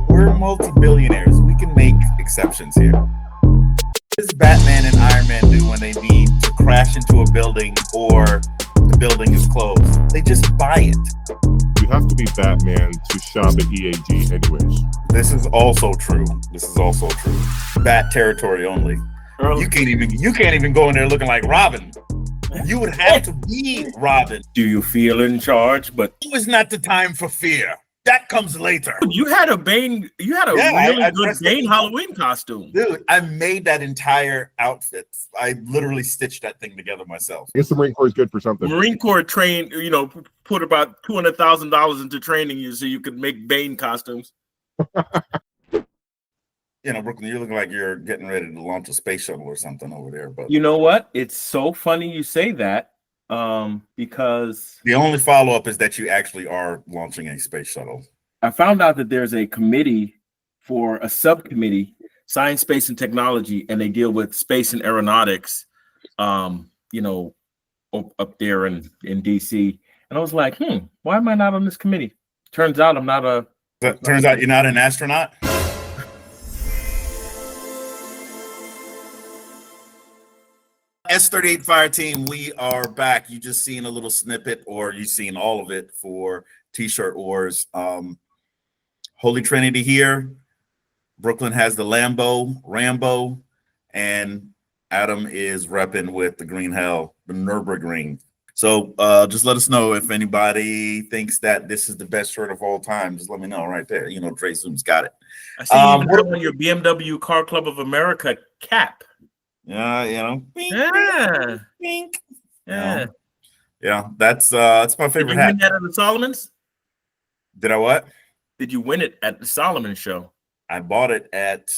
We're multi-billionaires. We can make exceptions here. What does Batman and Iron Man do when they need to crash into a building or the building is closed? They just buy it. You have to be Batman to shop at EAG anyways. This is also true. Bat territory only. You can't even go in there looking like Robin. You would have to be Robin. Do you feel in charge? But it was not the time for fear. That comes later. You had a Bane. You had a really good Bane Halloween costume, dude. I made that entire outfit. I literally stitched that thing together myself. I guess the Marine Corps is good for something. Marine Corps trained, put about $200,000 into training you so you could make Bane costumes. Brooklyn, you're looking like you're getting ready to launch a space shuttle or something over there. But you know what? It's so funny you say that. Because the only follow-up is that you actually are launching a space shuttle. I found out that there's a committee for a subcommittee, science, space, and technology, and they deal with space and aeronautics, up there in DC. And I was like, why am I not on this committee? Turns out I'm not Turns out you're not an astronaut? S38 Fire Team, we are back. You just seen a little snippet, or you seen all of it for T-shirt wars. Holy Trinity here. Brooklyn has the Rambo, and Adam is repping with the Green Hell, the Nürburgring. So just let us know if anybody thinks that this is the best shirt of all time. Just let me know right there. Trey Zoom's got it. I see you even have on your BMW Car Club of America cap. Pink, yeah, pink. Yeah, that's my favorite hat. Did you win that at the Solomons? Did I what? Did you win it at the Solomon show? I bought it at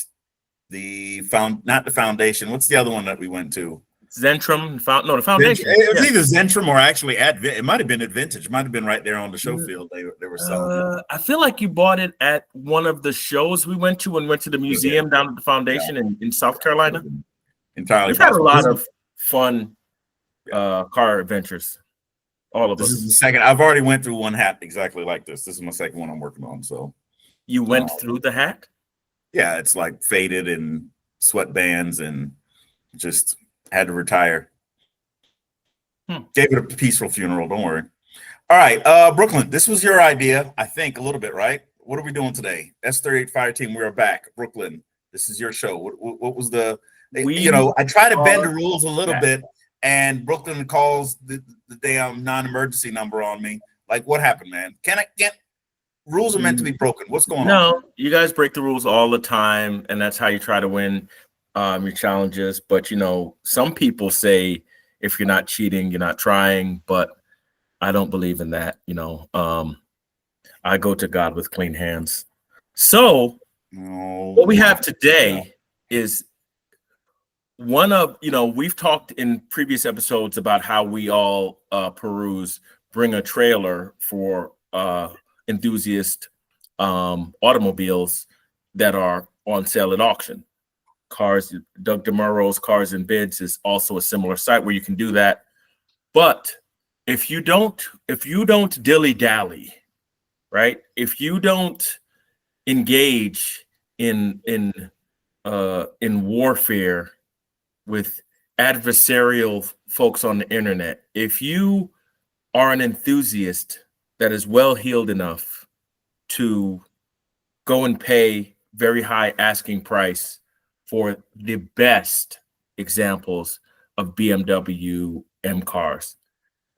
not the Foundation. What's the other one that we went to? Zentrum. The Foundation. It was either Zentrum or actually it might have been at Vintage. It might have been right there on the show field. They were selling it. I feel like you bought it at one of the shows we went to and went to the museum down at the Foundation in South Carolina. Entirely. We've had a lot of fun car adventures. All of us. This is the second. I've already went through one hat exactly like this. This is my second one I'm working on. So you went through the hat? Yeah, it's like faded and sweatbands and just had to retire. Gave it a peaceful funeral. Don't worry. All right, Brooklyn, this was your idea, I think, a little bit, right? What are we doing today? S38 Fire Team, we are back. Brooklyn, this is your show. What was the... I try to bend the rules a little bit, and Brooklyn calls the damn non-emergency number on me. Like, what happened, man? Rules are meant to be broken. What's going on? No, you guys break the rules all the time, and that's how you try to win your challenges. But, some people say if you're not cheating, you're not trying, but I don't believe in that. I go to God with clean hands. So what we have today is we've talked in previous episodes about how we all bring a trailer for enthusiast automobiles that are on sale at auction. Doug DeMuro's Cars and Bids is also a similar site where you can do that. But if you don't dilly-dally, right? If you don't engage in warfare with adversarial folks on the internet, if you are an enthusiast that is well-heeled enough to go and pay very high asking price for the best examples of BMW M cars,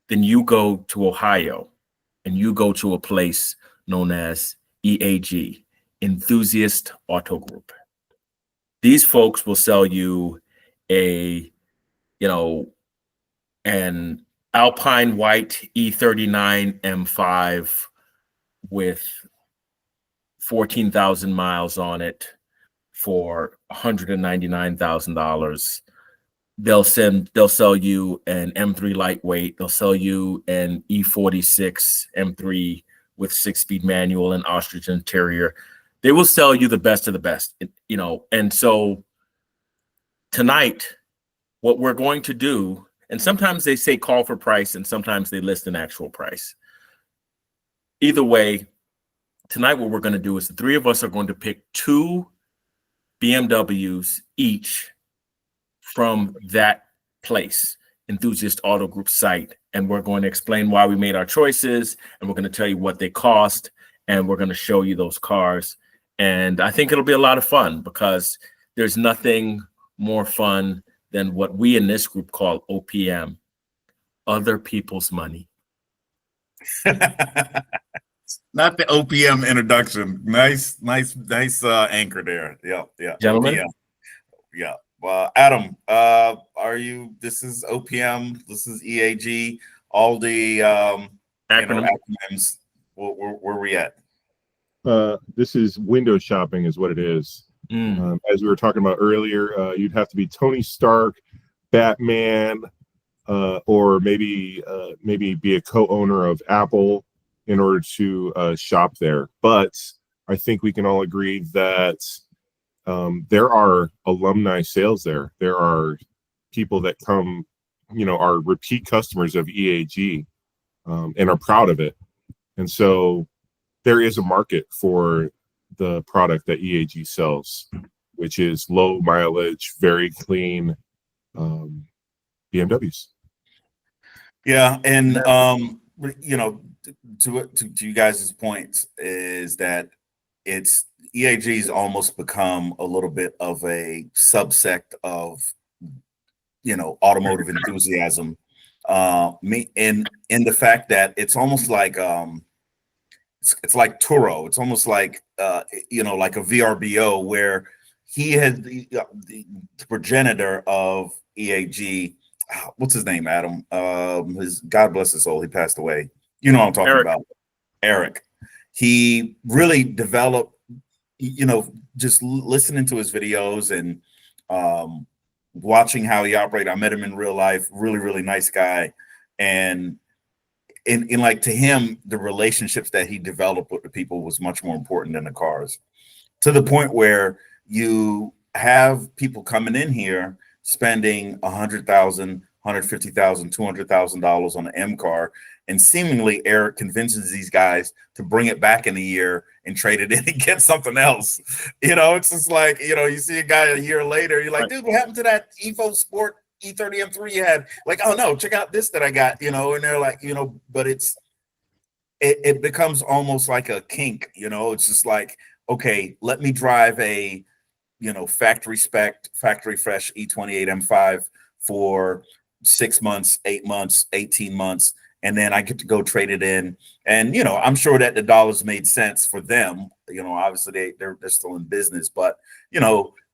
then you go to Ohio and you go to a place known as EAG, Enthusiast Auto Group. These folks will sell you an Alpine white E30 M3s with 14,000 miles on it for $199,000. They'll sell you an M3 lightweight. They'll sell you an E46 M3 with 6-speed manual and ostrich interior. They will sell you the best of the best, And so tonight, what we're going to do, and sometimes they say call for price and sometimes they list an actual price. Either way, tonight what we're going to do is the three of us are going to pick 2 BMWs each from that place, Enthusiast Auto Group site. And we're going to explain why we made our choices, and we're going to tell you what they cost, and we're going to show you those cars. And I think it'll be a lot of fun because there's nothing more fun than what we in this group call OPM, other people's money. Not the OPM introduction. Nice anchor there. Yeah. Gentlemen? OPM. Yeah. Well, Adam, are you? This is OPM. This is EAG. All the acronyms. Where we at? This is window shopping, is what it is. As we were talking about earlier, you'd have to be Tony Stark, Batman, or maybe be a co-owner of Apple in order to shop there. But I think we can all agree that there are alumni sales there. There are people that come, are repeat customers of EAG and are proud of it. And so there is a market for the product that EAG sells, which is low mileage, very clean BMWs. Yeah, and to you guys' points is that it's EAG's almost become a little bit of a subsect of automotive enthusiasm. In the fact that it's almost like it's like Turo. It's almost like like a VRBO, where he had the progenitor of EAG. What's his name, Adam? God bless his soul. He passed away. You know what I'm talking about. Eric. He really developed, just listening to his videos and watching how he operated. I met him in real life. Really, really nice guy. And in like, to him, the relationships that he developed with the people was much more important than the cars, to the point where you have people coming in here spending $100,000, $150,000, $200,000 on an M car, and seemingly Eric convinces these guys to bring it back in a year and trade it in and get something else. It's just like, you see a guy a year later, you're like, dude, what happened to that Evo Sport E30 M3 you had? Like, oh no, check out this that I got, and they're like, but it becomes almost like a kink, it's just like, okay, let me drive a factory spec, factory fresh E28 M5 for 6 months, 8 months, 18 months, and then I get to go trade it in. And I'm sure that the dollars made sense for them. Obviously they're still in business, but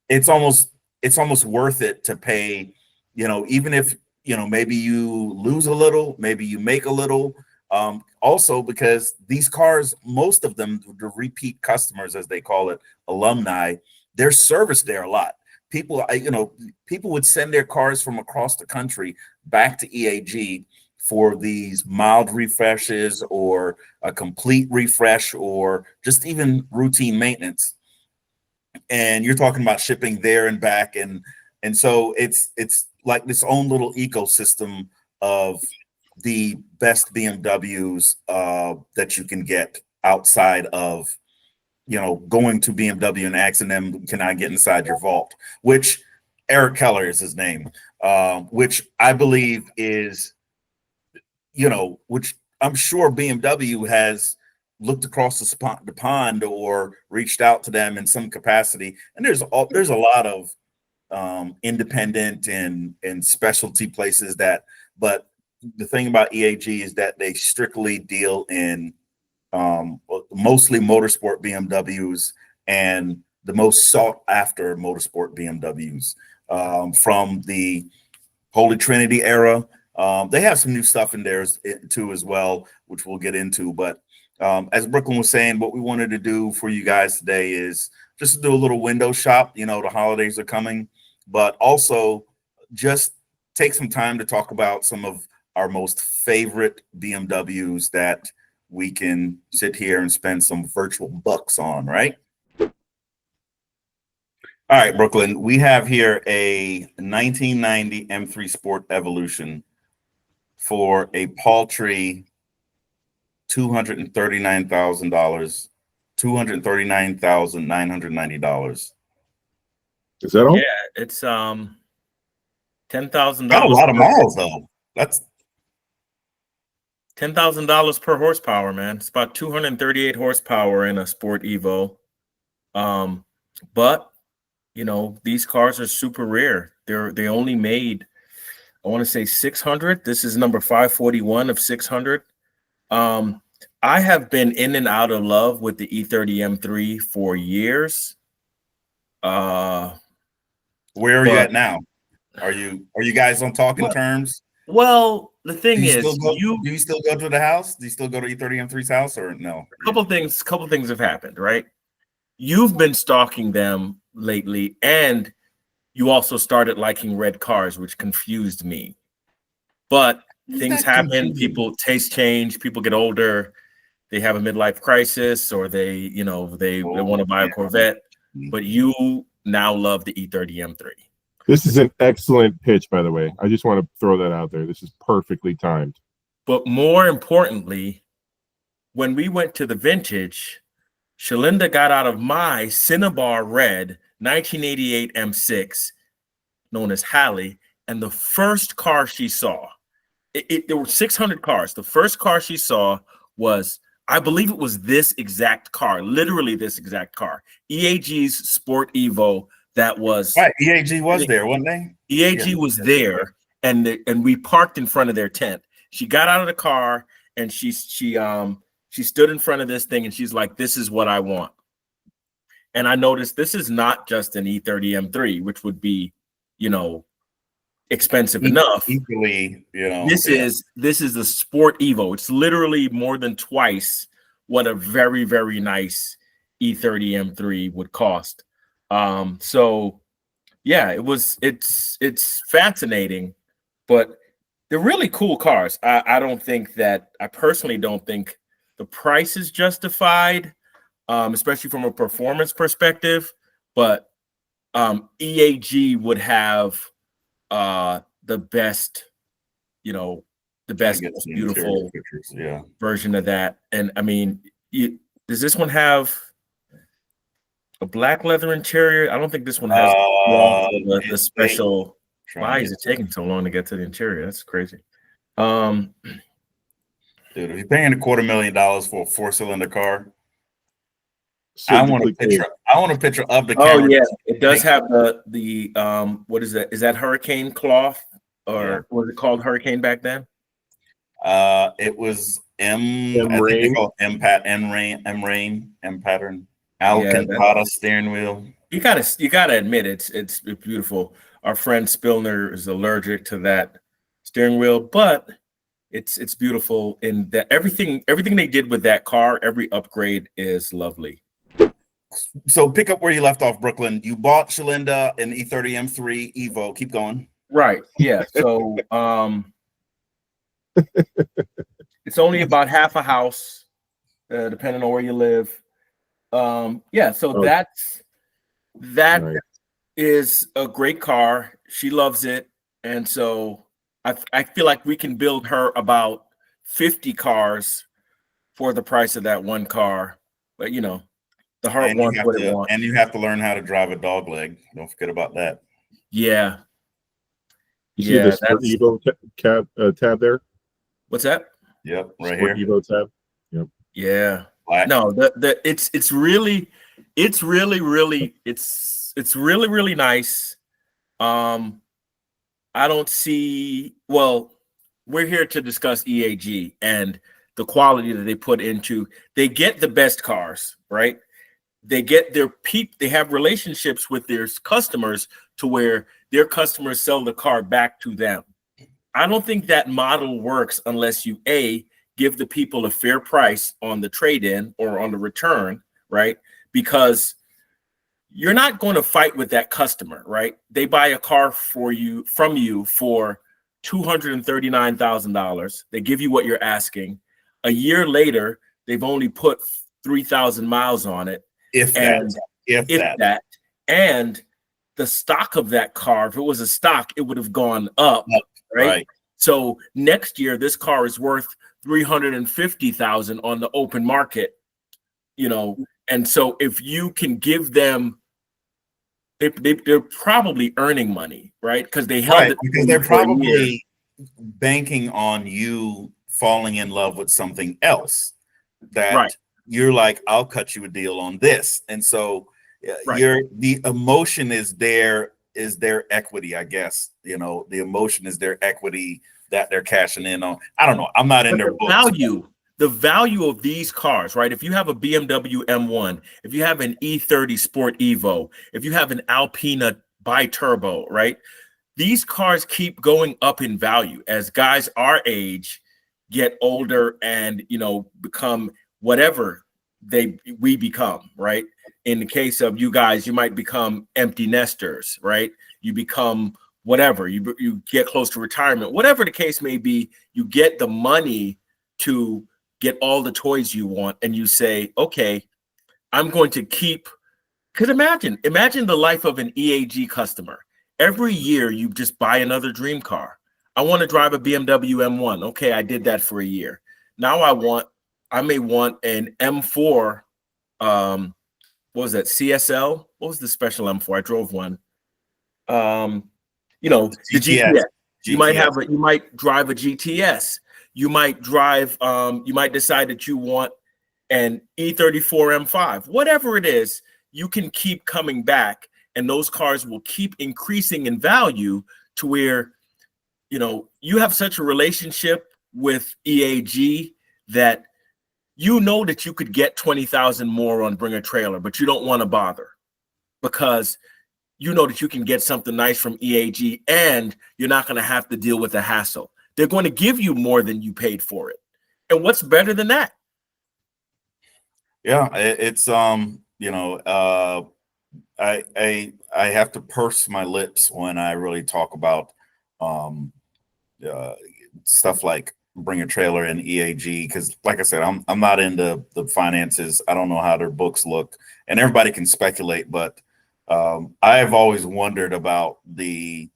it's almost worth it to pay. Even if maybe you lose a little, maybe you make a little. Also, because these cars, most of them, the repeat customers, as they call it, alumni, they're serviced there a lot. People would send their cars from across the country back to EAG for these mild refreshes or a complete refresh or just even routine maintenance. And you're talking about shipping there and back, and so it's like this own little ecosystem of the best BMWs that you can get outside of going to BMW and asking them, can I get inside your vault? Which Eric Keller is his name, which I believe is, which I'm sure BMW has looked across the pond or reached out to them in some capacity. And there's a lot of independent and specialty places but the thing about EAG is that they strictly deal in mostly motorsport BMWs and the most sought after motorsport BMWs from the Holy Trinity era. They have some new stuff in there too as well, which we'll get into. But as Brooklyn was saying, what we wanted to do for you guys today is just to do a little window shop. The holidays are coming, but also just take some time to talk about some of our most favorite BMWs that we can sit here and spend some virtual bucks on, right? All right, Brooklyn, we have here a 1990 M3 Sport Evolution for a paltry $239,000 $239,990. Is that all? Yeah, it's $10,000. Got a lot of miles though. That's $10,000 per horsepower, man. It's about 238 horsepower in a Sport Evo. But these cars are super rare. They only made, I want to say 600. This is number 541 of 600. I have been in and out of love with the E30 M3 for years. where are you at now? Are you guys on talking terms? Well, the thing Do is, you still go to the house? Do you still go to E30 M3's house or no? a couple things have happened, right? You've been stalking them lately, and you also started liking red cars, which confused me. But things happen, people taste change, people get older, they have a midlife crisis, or they want to buy a Corvette. But you now love the E30 M3. This is an excellent pitch, by the way. I just want to throw that out there. This is perfectly timed. But more importantly, when we went to the vintage, Shalinda got out of my Cinnabar red 1988 M6, known as Hallie, and the first car she saw, there were 600 cars. The first car she saw was, I believe it was this exact car, literally this exact car, EAG's Sport Evo. That was right. EAG was there, wasn't they? EAG was there, and we parked in front of their tent. She got out of the car and she stood in front of this thing and she's like, "This is what I want." And I noticed this is not just an E30 M3, which would be, expensive enough. Equally, This is the Sport Evo. It's literally more than twice what a very, very nice E30 M3 would cost. So yeah, it's fascinating, but they're really cool cars. I personally don't think the price is justified, especially from a performance perspective, but EAG would have the best, most beautiful pictures, version of that. And I mean, does this one have a black leather interior? I don't think this one has the special. Why is it taking so long to get to the interior? That's crazy. Dude, if you're paying $250,000 for a 4-cylinder car, I want a picture of the camera. Oh yeah, it does have the what is that? Is that Hurricane cloth, or was it called Hurricane back then? It was M-Rain pattern. Alcantara steering wheel. You gotta admit it's beautiful. Our friend Spillner is allergic to that steering wheel, but it's beautiful in that everything they did with that car, every upgrade is lovely. So pick up where you left off, Brooklyn. You bought Shalinda an E30 M3 Evo. Keep going. Right. Yeah. So it's only about half a house, depending on where you live. Yeah, so that nice. Is a great car. She loves it, and so I feel like we can build her about 50 cars for the price of that one car. But the heart wants what it wants. And you have to learn how to drive a dog leg. Don't forget about that. Yeah. You see the Sport Evo tab there? What's that? Yep, right Sport here. Evo tab. Yep. Yeah. Black. No, it's really nice. I don't see, well, we're here to discuss EAG and the quality that they put into. They get the best cars, right? They get they have relationships with their customers to where their customers sell the car back to them. I don't think that model works unless you give the people a fair price on the trade-in or on the return, right? Because you're not going to fight with that customer, right? They buy a car from you for $239,000. They give you what you're asking. A year later, they've only put 3,000 miles on it. If that. And the stock of that car, if it was a stock, it would have gone up, right? So next year, this car is worth $350,000 on the open market. And so if you can give them, they're probably earning money, right? Because they held it because they're for a year. probably banking on you falling in love with something else that you're like, I'll cut you a deal on this. And so the emotion is their equity, I guess. You know, the emotion is their equity that they're cashing in on. I don't know. I'm not in their books. The value of these cars, right? If you have a BMW M1, if you have an E30 Sport Evo, if you have an Alpina bi-turbo, right? These cars keep going up in value as guys our age get older and, you know, become whatever we become, right? In the case of you guys, you might become empty nesters, right? You become whatever, you get close to retirement, whatever the case may be, you get the money to get all the toys you want, and you say, okay, I'm going to keep, because imagine the life of an EAG customer. Every year you just buy another dream car. I want to drive a BMW M1. Okay, I did that for a year. Now I may want an M4, what was that, CSL? What was the special M4? I drove one. You know, the GTS. You might drive a GTS. You might drive, you might decide that you want an E34 M5. Whatever it is, you can keep coming back, and those cars will keep increasing in value to where, you know, you have such a relationship with EAG that you know that you could get 20,000 more on Bring a Trailer, but you don't want to bother because you know that you can get something nice from EAG and you're not going to have to deal with the hassle. They're going to give you more than you paid for it. And what's better than that? Yeah, it's you know, I have to purse my lips when I really talk about stuff like Bring a Trailer and EAG, because like I said, I'm not into the finances. I don't know how their books look, and everybody can speculate, but I've always wondered about the,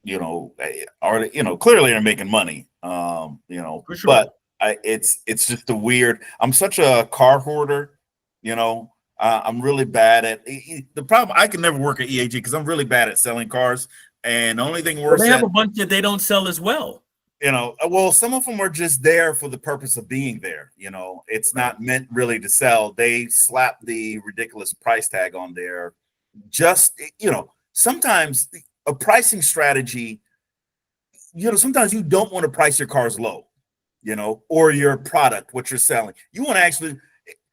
you know, are they, you know, clearly they're making money, you know, for sure. But it's just a weird, I'm such a car hoarder, you know, I'm really bad at the problem. I can never work at EAG because I'm really bad at selling cars. And the only thing worse, they have a bunch that they don't sell as well. You know, well, some of them are just there for the purpose of being there. You know, it's not meant really to sell. They slap the ridiculous price tag on there. Just, you know, sometimes a pricing strategy, you know, sometimes you don't want to price your cars low, you know, or your product, what you're selling. You want to actually,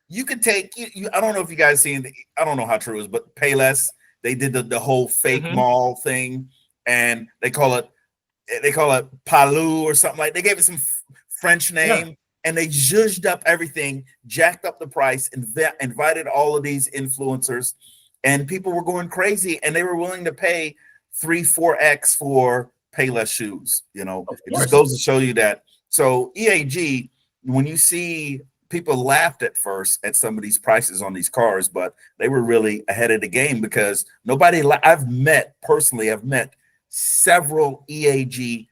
you could take, I don't know if you guys seen, I don't know how true it is, but Payless, they did the whole fake mall thing, and they call it Palou or something like. They gave it some French name, and they zhuzhed up everything, jacked up the price, and invited all of these influencers, and people were going crazy, and they were willing to pay 3-4x for Payless shoes. You know, it just goes to show you that. So EAG, when you see people laughed at first at some of these prices on these cars, but they were really ahead of the game because nobody. I've met several EAG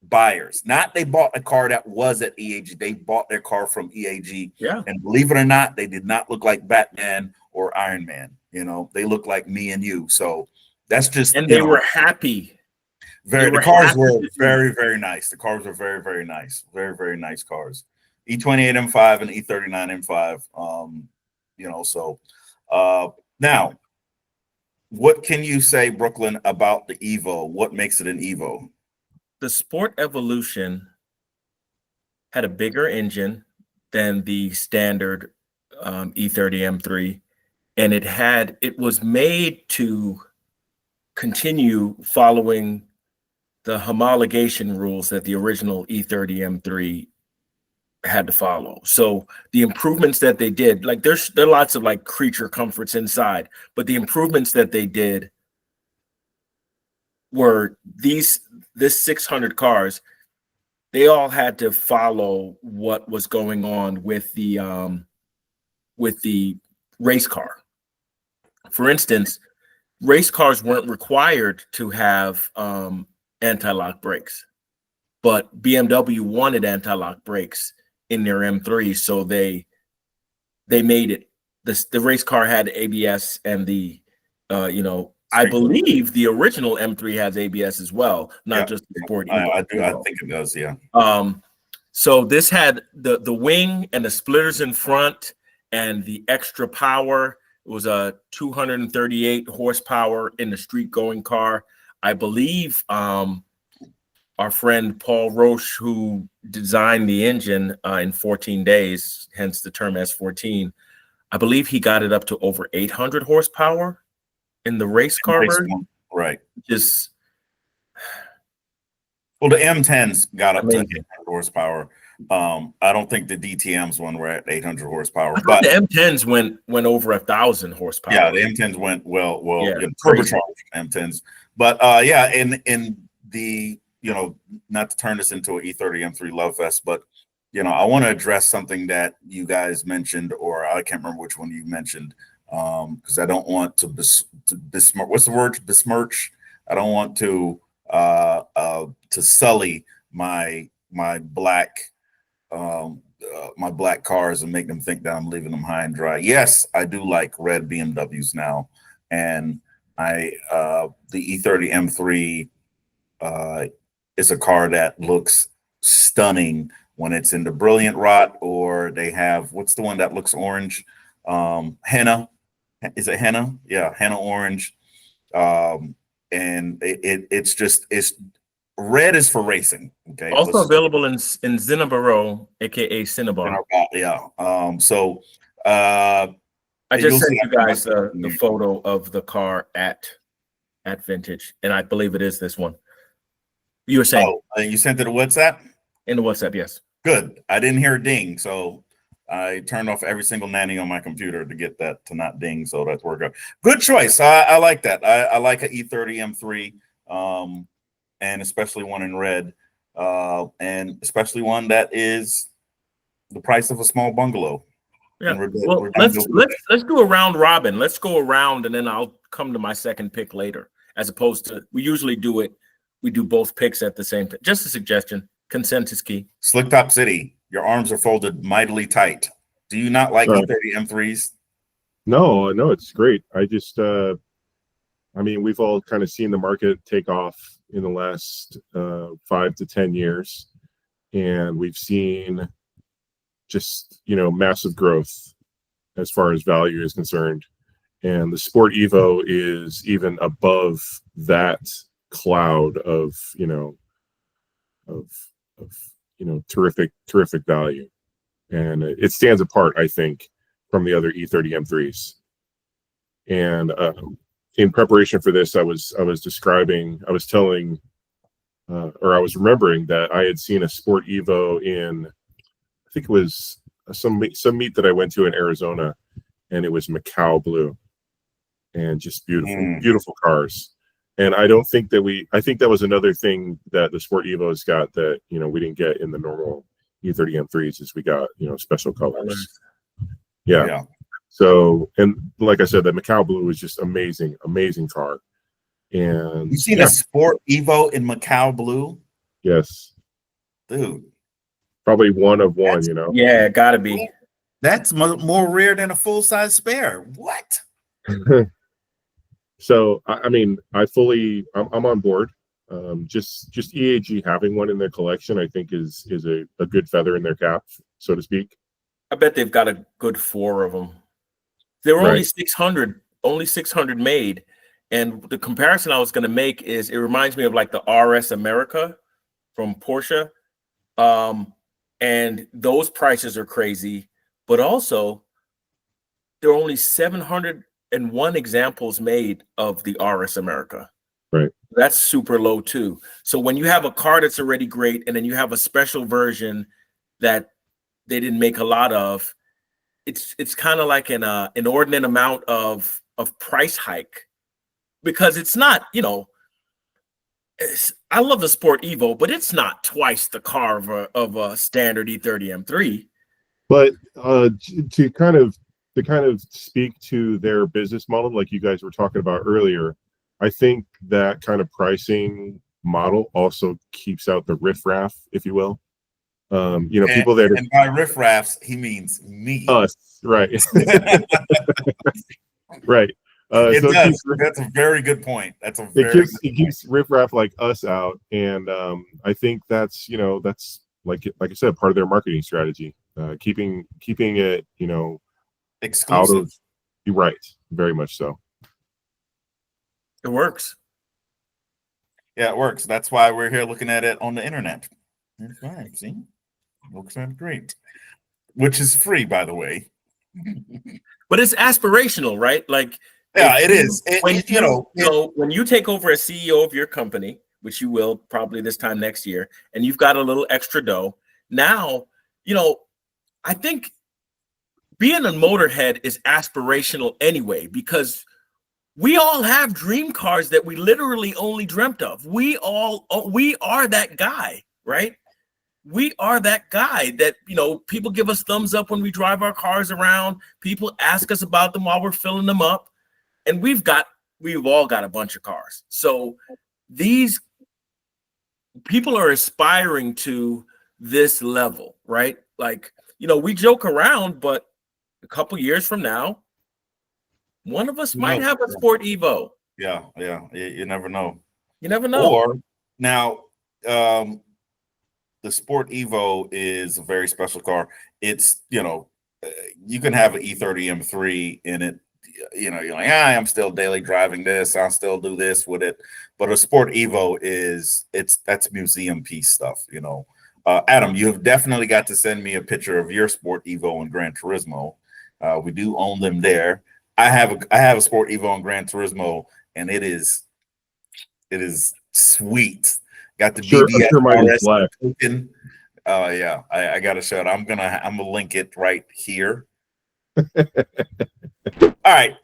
buyers. Not they bought a car that was at EAG. They bought their car from EAG. Yeah. And believe it or not, they did not look like Batman or Iron Man. You know, they look like me and you. So that's just, and they were happy. The cars were very, very nice. The cars were very, very nice. Very, very nice cars. E28 M5 and E39 M5. You know, so now, what can you say, Brooklyn, about the Evo? What makes it an Evo? The Sport Evolution had a bigger engine than the standard E30 M3, and it was made to continue following the homologation rules that the original E30 M3 had to follow. So the improvements that they did, like there are lots of like creature comforts inside, but the improvements that they did were this 600 cars, they all had to follow what was going on with the race car. For instance, race cars weren't required to have anti-lock brakes, but BMW wanted anti-lock brakes in their M3, so they made it the race car had ABS, and the I believe the original M3 has ABS as well, not just the Sport Evo. I do. I think it does. Yeah. So this had the wing and the splitters in front and the extra power. It was a 238 horsepower in the street going car. I believe our friend Paul Roche, who designed the engine in 14 days, hence the term S14, I believe he got it up to over 800 horsepower in the race car version. Right. Just well, the M10s got up to 800 horsepower. I don't think the DTM's one were at 800 horsepower, but the M10s went over 1,000 horsepower. Yeah, the M10s went well, turbocharged M10s. But in the not to turn this into an E30 M3 love fest, but I want to address something that you guys mentioned, or I can't remember which one you mentioned, because I don't want to besmirch. What's the word? Besmirch. I don't want to sully my black cars and make them think that I'm leaving them high and dry. Yes, I do like red BMWs now, and the E30 M3 is a car that looks stunning when it's in the brilliant rot, or they have, what's the one that looks orange? Henna. Is it henna? Yeah, henna orange. And it's red is for racing. Okay. Also available in Cinnabaro, aka Cinnabar. Yeah. I just sent you guys the photo of the car at Vintage, and I believe it is this one. You were saying? Oh, you sent it to WhatsApp? In the WhatsApp, yes. Good. I didn't hear a ding, so I turned off every single nanny on my computer to get that to not ding, so that's worked out. Good choice. I like that. I like an E30 M3, and especially one in red, and especially one that is the price of a small bungalow. Yeah. Let's do a round robin. Let's go around, and then I'll come to my second pick later. As opposed to, we usually do it. We do both picks at the same time. Just a suggestion. Consent is key. Slick Top City, your arms are folded mightily tight. Do you not like E30 M3s? No, it's great. I just, we've all kind of seen the market take off in the last 5 to 10 years, and we've seen just massive growth as far as value is concerned, and the Sport Evo is even above that cloud of terrific value, and it stands apart, I think, from the other E30 M3s. And in preparation for this, I was remembering that I had seen a Sport Evo in, I think it was some meet that I went to in Arizona, and it was Macau blue, and just beautiful cars. And I think that was another thing that the Sport Evo's got that we didn't get in the normal E30 M3s, is we got special colors. Yeah. So, and like I said, the Macau blue was just amazing car. And you seen a Sport Evo in Macau blue? Yes, dude. Probably one of one. Yeah, gotta be. That's more rare than a full size spare. What? So I'm on board. Just EAG having one in their collection, I think, is a good feather in their cap, so to speak. I bet they've got a good 4 of them. There were only 600 made, and the comparison I was going to make is, it reminds me of like the RS America from Porsche, and those prices are crazy, but also there are only 701 examples made of the RS America. Right. That's super low too. So when you have a car that's already great, and then you have a special version that they didn't make a lot of, it's kind of like an inordinate amount of price hike, because it's not, I love the Sport Evo, but it's not twice the car of a standard E30 M3. But to kind of speak to their business model, like you guys were talking about earlier, I think that kind of pricing model also keeps out the riffraff, if you will. People that and by riffraffs, he means me. us, right? Right. It So does. That's a very good point. That's a it very keeps riffraff like us out, and I think that's that's like I said, part of their marketing strategy, keeping it out exclusive. of right, very much so. It works. Yeah, it works. That's why we're here looking at it on the internet. That's right. See, looks great, which is free, by the way. But it's aspirational, right? Like, yeah, it is. When you take over as CEO of your company, which you will probably this time next year, and you've got a little extra dough, now, I think being a motorhead is aspirational anyway, because we all have dream cars that we literally only dreamt of. We are that guy, right? We are that guy that, people give us thumbs up when we drive our cars around. People ask us about them while we're filling them up. And we've all got a bunch of cars. So these people are aspiring to this level, right? Like, we joke around, but a couple years from now, one of us might have a Sport Evo. Yeah. You never know. You never know. Or now, the Sport Evo is a very special car. It's, you can have an E30 M3 in it. You're like, I'm still daily driving this. I'll still do this with it. But a Sport Evo that's museum piece stuff. Adam, you have definitely got to send me a picture of your Sport Evo and Gran Turismo. We do own them there. I have a Sport Evo and Gran Turismo, and it is sweet. Got the BBS token. Yeah, I got to show it. I'm gonna link it right here. All right.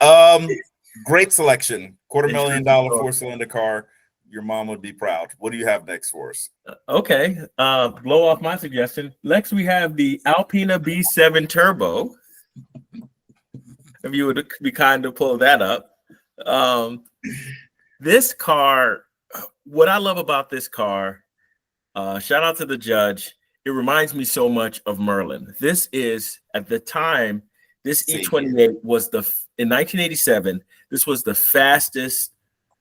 Great selection. $250,000 4-cylinder car. Your mom would be proud. What do you have next for us? Okay. Blow off my suggestion. Next, we have the Alpina B7 Turbo. If you would be kind to pull that up. This car, what I love about this car, shout out to the judge. It reminds me so much of Merlin. This is, at the time, this E28 was in 1987, this was the fastest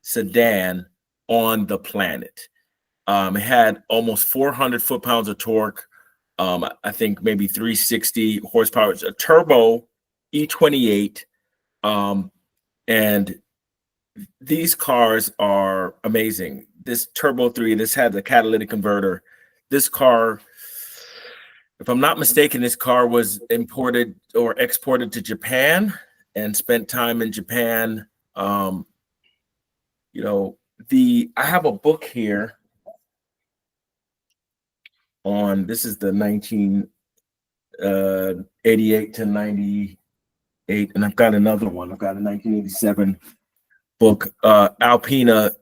sedan on the planet. It had almost 400 foot-pounds of torque. I think maybe 360 horsepower. It's a turbo E28. And these cars are amazing. This Turbo 3, this had the catalytic converter. This car, if I'm not mistaken, this car was imported or exported to Japan and spent time in Japan. I have a book here on, this is the 1988 to 98, and I've got another one. I've got a 1987 book, Alpina.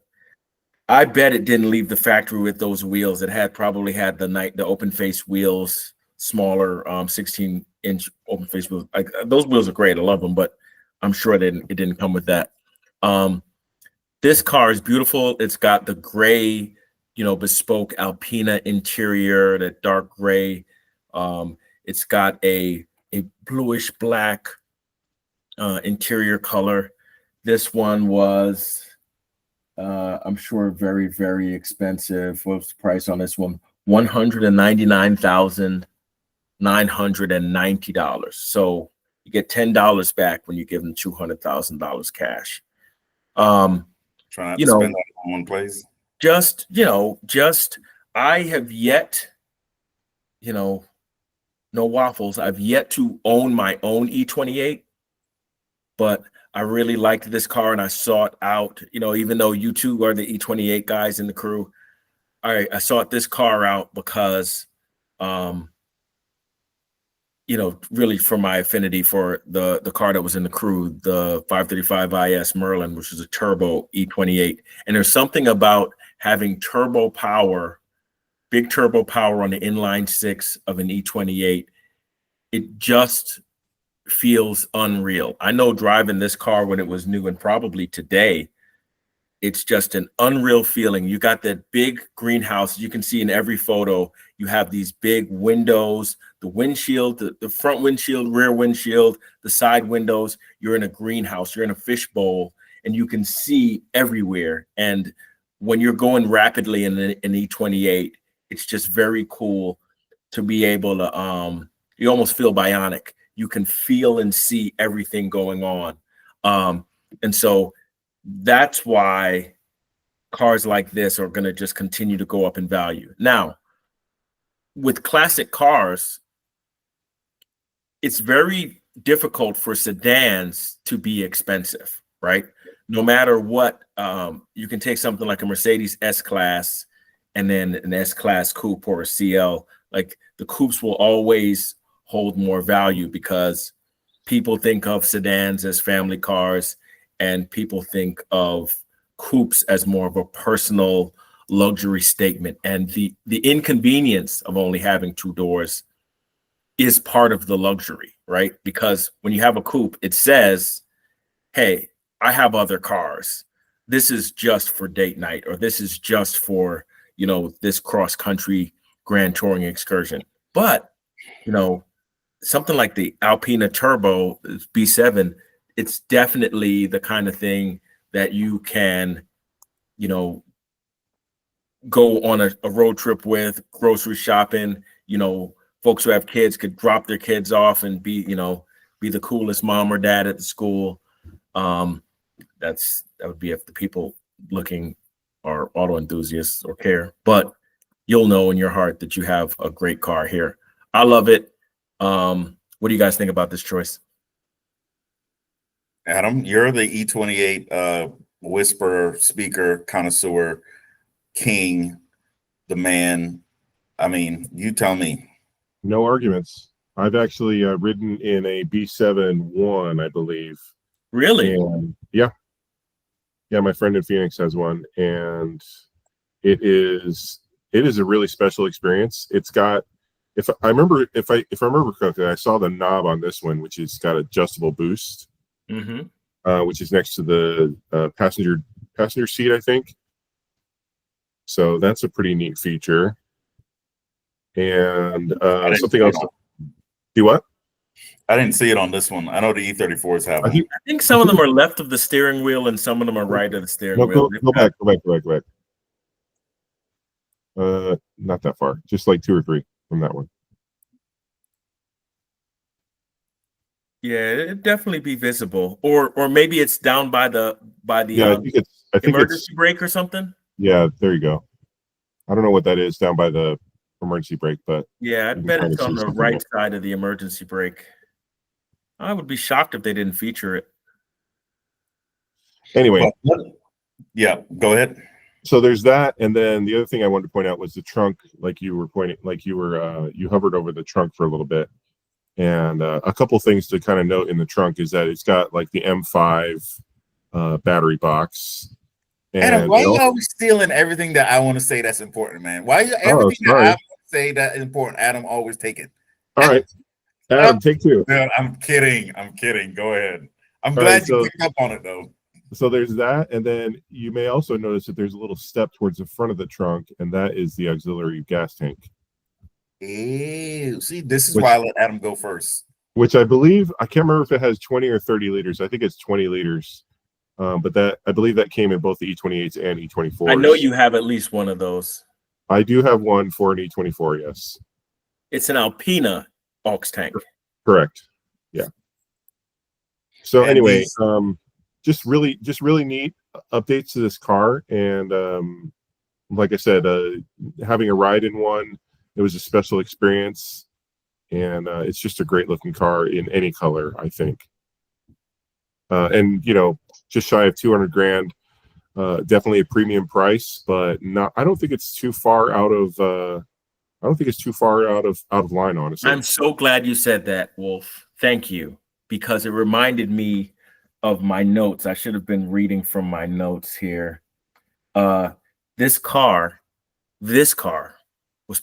I bet it didn't leave the factory with those wheels. It probably had the open face wheels, smaller 16-inch open face wheels. Those wheels are great. I love them, but I'm sure it didn't come with that. This car is beautiful. It's got the gray, bespoke Alpina interior, that dark gray. It's got a bluish black interior color. This one was, I'm sure, very, very expensive. What's the price on this one? $199,990. So you get $10 back when you give them $200,000 cash. Try not to spend that on one place. I have yet, no waffles. I've yet to own my own E28, but I really liked this car and I sought out, even though you two are the E28 guys in the crew, I sought this car out because, really for my affinity for the car that was in the crew, the 535 IS Merlin, which is a turbo E28. And there's something about having turbo power, big turbo power on the inline six of an E28. It just feels unreal. I know driving this car when it was new, and probably today, it's just an unreal feeling. You got that big greenhouse. You can see in every photo, you have these big windows, the windshield, the front windshield, rear windshield, the side windows. You're in a greenhouse, you're in a fishbowl, and you can see everywhere. And when you're going rapidly in an E28, it's just very cool to be able to, you almost feel bionic. You can feel and see everything going on. And so that's why cars like this are going to just continue to go up in value. Now, with classic cars, it's very difficult for sedans to be expensive, right? No matter what, you can take something like a Mercedes S-Class and then an S-Class coupe or a CL. Like the coupes will always hold more value because people think of sedans as family cars and people think of coupes as more of a personal luxury statement. And the inconvenience of only having two doors is part of the luxury, right? Because when you have a coupe, it says, hey, I have other cars. This is just for date night, or this is just for, you know, this cross-country grand touring excursion. But, you know, something like the Alpina Turbo B7, it's definitely the kind of thing that you can, you know, go on a road trip with, grocery shopping. You know, folks who have kids could drop their kids off and be, you know, be the coolest mom or dad at the school. That would be if the people looking are auto enthusiasts or care, but you'll know in your heart that you have a great car here. I love it. What do you guys think about this choice? Adam, you're the E28 whisperer, speaker, connoisseur, king, the man. I mean, you tell me. No arguments. I've actually ridden in a B7-1, I believe. Really? And yeah, my friend in Phoenix has one, and it is a really special experience. It's got, if I remember correctly, I saw the knob on this one, which has got adjustable boost, which is next to the passenger seat, I think. So that's a pretty neat feature. And something else. Do what? I didn't see it on this one. I know the E34s have one. I think some of them are left of the steering wheel and some of them are right of the steering wheel. Go back. Not that far. Just like 2 or 3 from that one. Yeah, it'd definitely be visible. Or maybe it's down by the I think emergency brake or something. Yeah, there you go. I don't know what that is down by the emergency brake, but yeah, I bet it's on the right side of the emergency brake. I would be shocked if they didn't feature it. Anyway, yeah, go ahead. So there's that, and then the other thing I wanted to point out was the trunk. You hovered over the trunk for a little bit, and a couple things to kind of note in the trunk is that it's got like the M5 battery box. And Adam, why are you always stealing everything that I want to say that's important, man? Why everything that I want to say that is important, Adam always take it? All right, Adam, take 2. No, I'm kidding. Go ahead. I'm glad you picked up on it though. So there's that, and then you may also notice that there's a little step towards the front of the trunk, and that is the auxiliary gas tank. Ew. See, this is why I let Adam go first. Which I believe, I can't remember if it has 20 or 30 liters. I think it's 20 liters. But I believe that came in both the E28s and E24s. I know you have at least one of those. I do have one for an E24, yes. It's an Alpina aux tank. Correct. Yeah. So anyway, just really neat updates to this car, and like I said, having a ride in one, it was a special experience, and it's just a great looking car in any color, I think. And you know, just shy of 200 grand, definitely a premium price, but I don't think it's too far out of line, honestly. I'm so glad you said that, Wolf. Thank you, because it reminded me of my notes. I should have been reading from my notes here. This car was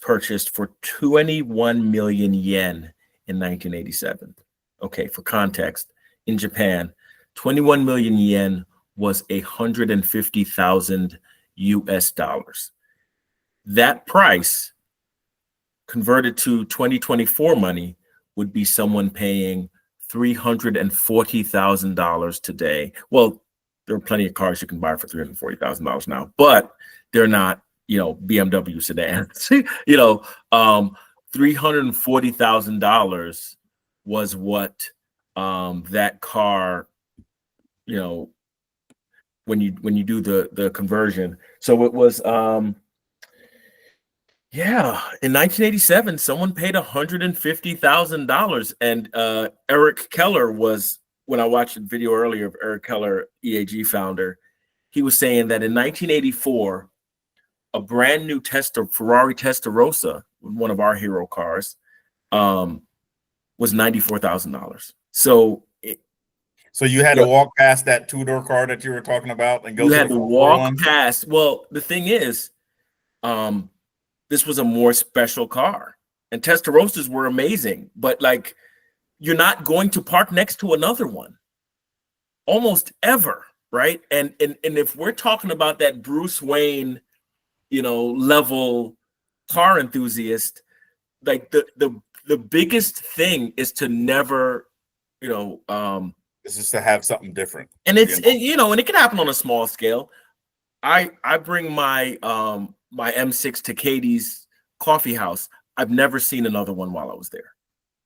purchased for 21 million yen in 1987. Okay, for context, in Japan, 21 million yen was $150,000 US. That price converted to 2024 money would be someone paying $340,000 today. Well, there are plenty of cars you can buy for $340,000 now, but they're not, BMW sedans. $340,000 was what that car, when you do the conversion. So it was in 1987, someone paid $150,000, and Eric Keller was, when I watched a video earlier of Eric Keller, EAG founder, he was saying that in 1984, a brand new Ferrari Testarossa, one of our hero cars, was $94,000. So you had to walk past that two-door car that you were talking about and go. You had to walk past. Well, the thing is, this was a more special car, and Testarossas were amazing, but like, you're not going to park next to another one almost ever, right? And if we're talking about that Bruce Wayne, level car enthusiast, like the biggest thing is to never, it's just to have something different. And it's, and it can happen on a small scale. I bring my my M6 to Katie's coffee house. I've never seen another one while I was there,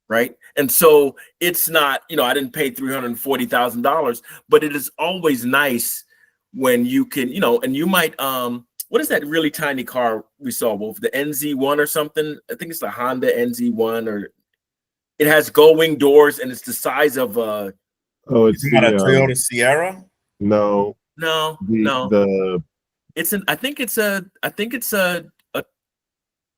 right? And so it's not, I didn't pay $340,000, but it is always nice when you can, and you might, what is that really tiny car we saw, Wolf? The NZ1 or something? I think it's the Honda NZ1, or it has gull-wing doors, and it's the size of it's not a Toyota Sierra? No. It's I think it's a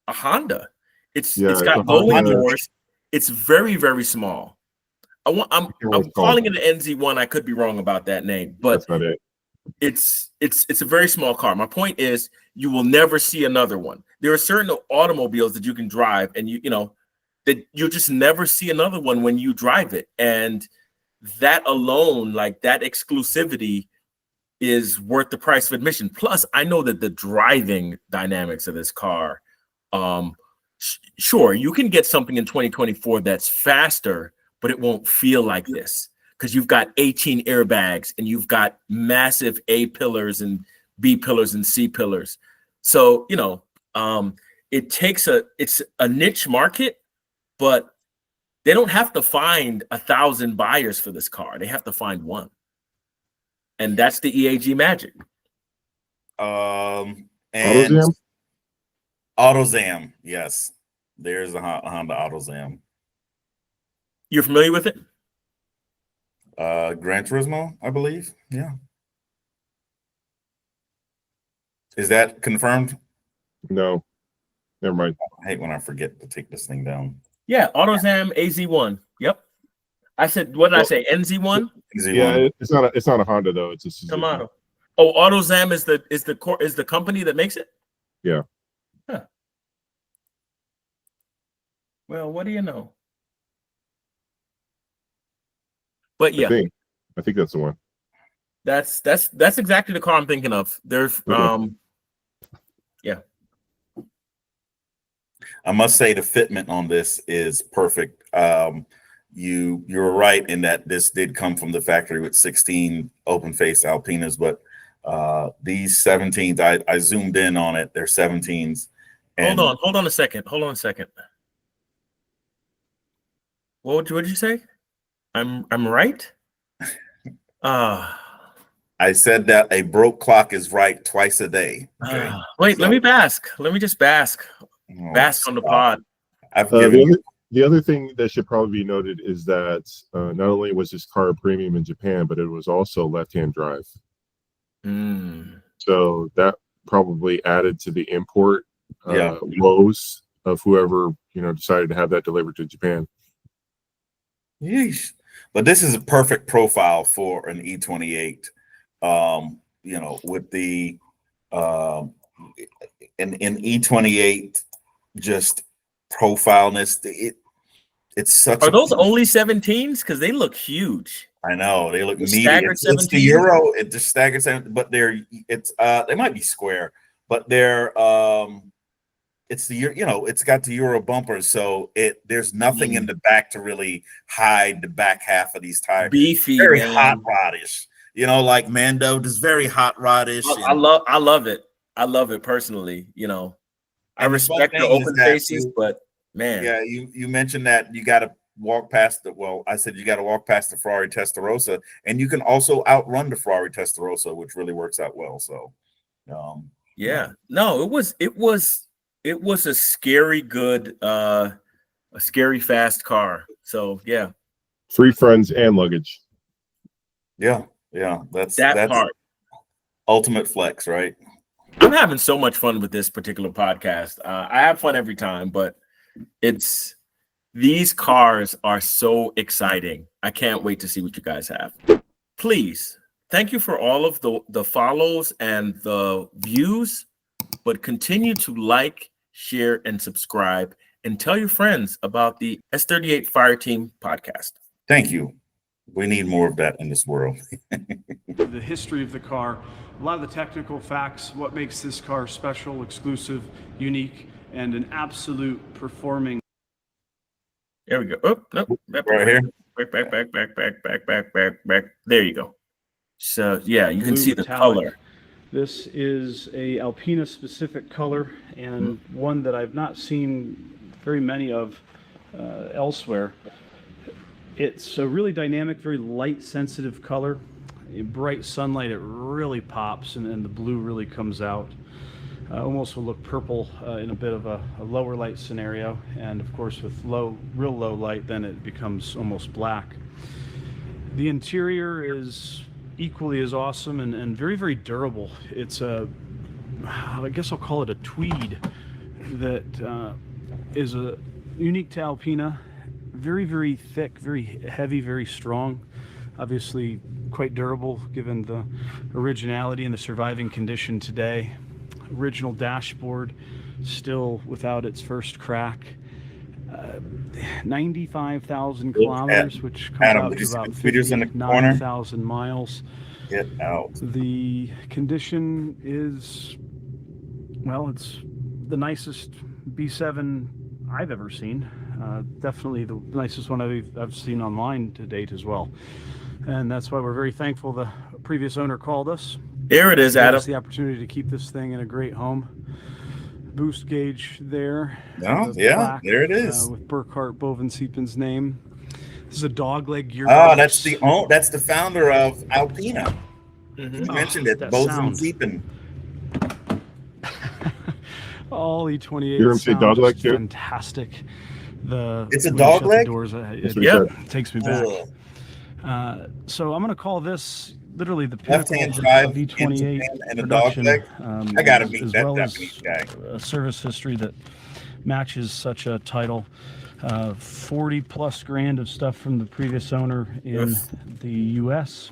Honda. It's got gull-wing doors. It's very, very small. I'm calling it an NZ1. I could be wrong about that name, but that's not it. It's a very small car. My point is, you will never see another one. There are certain automobiles that you can drive, and that you'll just never see another one when you drive it. And that alone, like that exclusivity, is worth the price of admission. Plus, I know that the driving dynamics of this car, sure, you can get something in 2024 that's faster, but it won't feel like this, because you've got 18 airbags and you've got massive A pillars and B pillars and C pillars. So, it's a niche market, but they don't have to find 1,000 buyers for this car. They have to find one. And that's the EAG magic. And AutoZam, yes. There's a Honda AutoZam. You're familiar with it? Gran Turismo, I believe. Yeah. Is that confirmed? No. Never mind. I hate when I forget to take this thing down. Yeah, AutoZam AZ1. Yep. I said, what did I say? NZ1? Yeah, it's not a Honda though. It's a Suzuki. Tomato. Oh, AutoZam is the company that makes it? Yeah. Huh. Well, what do you know? But yeah, I think that's the one. That's exactly the car I'm thinking of. There's yeah. I must say the fitment on this is perfect. You're right in that this did come from the factory with 16 open face Alpinas, but these 17s, I zoomed in on it. They're 17s. And Hold on a second. What did you say? I'm right. I said that a broke clock is right twice a day. Okay. Wait, let me bask. Let me just bask. Bask on the pod. The other thing that should probably be noted is that not only was this car a premium in Japan, but it was also left-hand drive. So that probably added to the import woes of whoever decided to have that delivered to Japan. Yeesh. But this is a perfect profile for an E28. With the in E28 just profileness. It's such. Are those only 17s? Because they look huge. I know they look The meaty. staggered It's the 17? Euro. It just staggered 17, but they might be square, but they're it's it's got the Euro bumpers, so there's nothing in the back to really hide the back half of these tires. Beefy, Very man. hot rodish, like Mando, just very hot rodish. I love it. I love it personally. I And the respect fun the thing is open that faces, but man, yeah, you mentioned that you got to walk past I said you got to walk past the Ferrari Testarossa, and you can also outrun the Ferrari Testarossa, which really works out well. So, yeah, no, it was a scary good, a scary fast car. So yeah, Free friends and luggage. yeah, that's part. Ultimate flex, right? I'm having so much fun with this particular podcast. I have fun every time, but these cars are so exciting. I can't wait to see what you guys have. Please, thank you for all of the follows and the views, but continue to like, share, and subscribe, and tell your friends about the S38 Fire Team podcast. Thank you. We need more of that in this world. The history of the car, a lot of the technical facts, what makes this car special, exclusive, unique, and an absolute performing. There we go. Oh, nope. Right here. Back. There you go. So yeah, you can see the metallic. color. This is a Alpina specific color, and one that I've not seen very many of elsewhere. It's a really dynamic, very light sensitive color. In bright sunlight, it really pops, and the blue really comes out. Almost will look purple in a bit of a lower light scenario, and of course with real low light, then it becomes almost black. The interior is equally as awesome and very, very durable. It's I guess I'll call it a tweed that is unique to Alpina. Very, very thick, very heavy, very strong. Obviously quite durable given the originality and the surviving condition today. Original dashboard still without its first crack. 95,000 kilometers, which comes out to about 59,000 miles. Get out. The condition is, well, it's the nicest B7 I've ever seen. Definitely the nicest one I've seen online to date as well. And that's why we're very thankful the previous owner called us. There it is, Adam. The opportunity to keep this thing in a great home. Boost gauge there. Oh, yeah, plaque, there it is. With Burkhard Bovensiepen's name. This is a dogleg gearbox. Oh, that's the founder of Alpina. Mm-hmm. You mentioned it, Bovensiepen. All E28. You're going to say dogleg too? Fantastic. It's a dogleg? It takes me back. So I'm going to call this literally the left-hand drive V28 and a dogleg. I got to meet that Japanese guy. A service history that matches such a title. 40 plus grand of stuff from the previous owner in the U.S.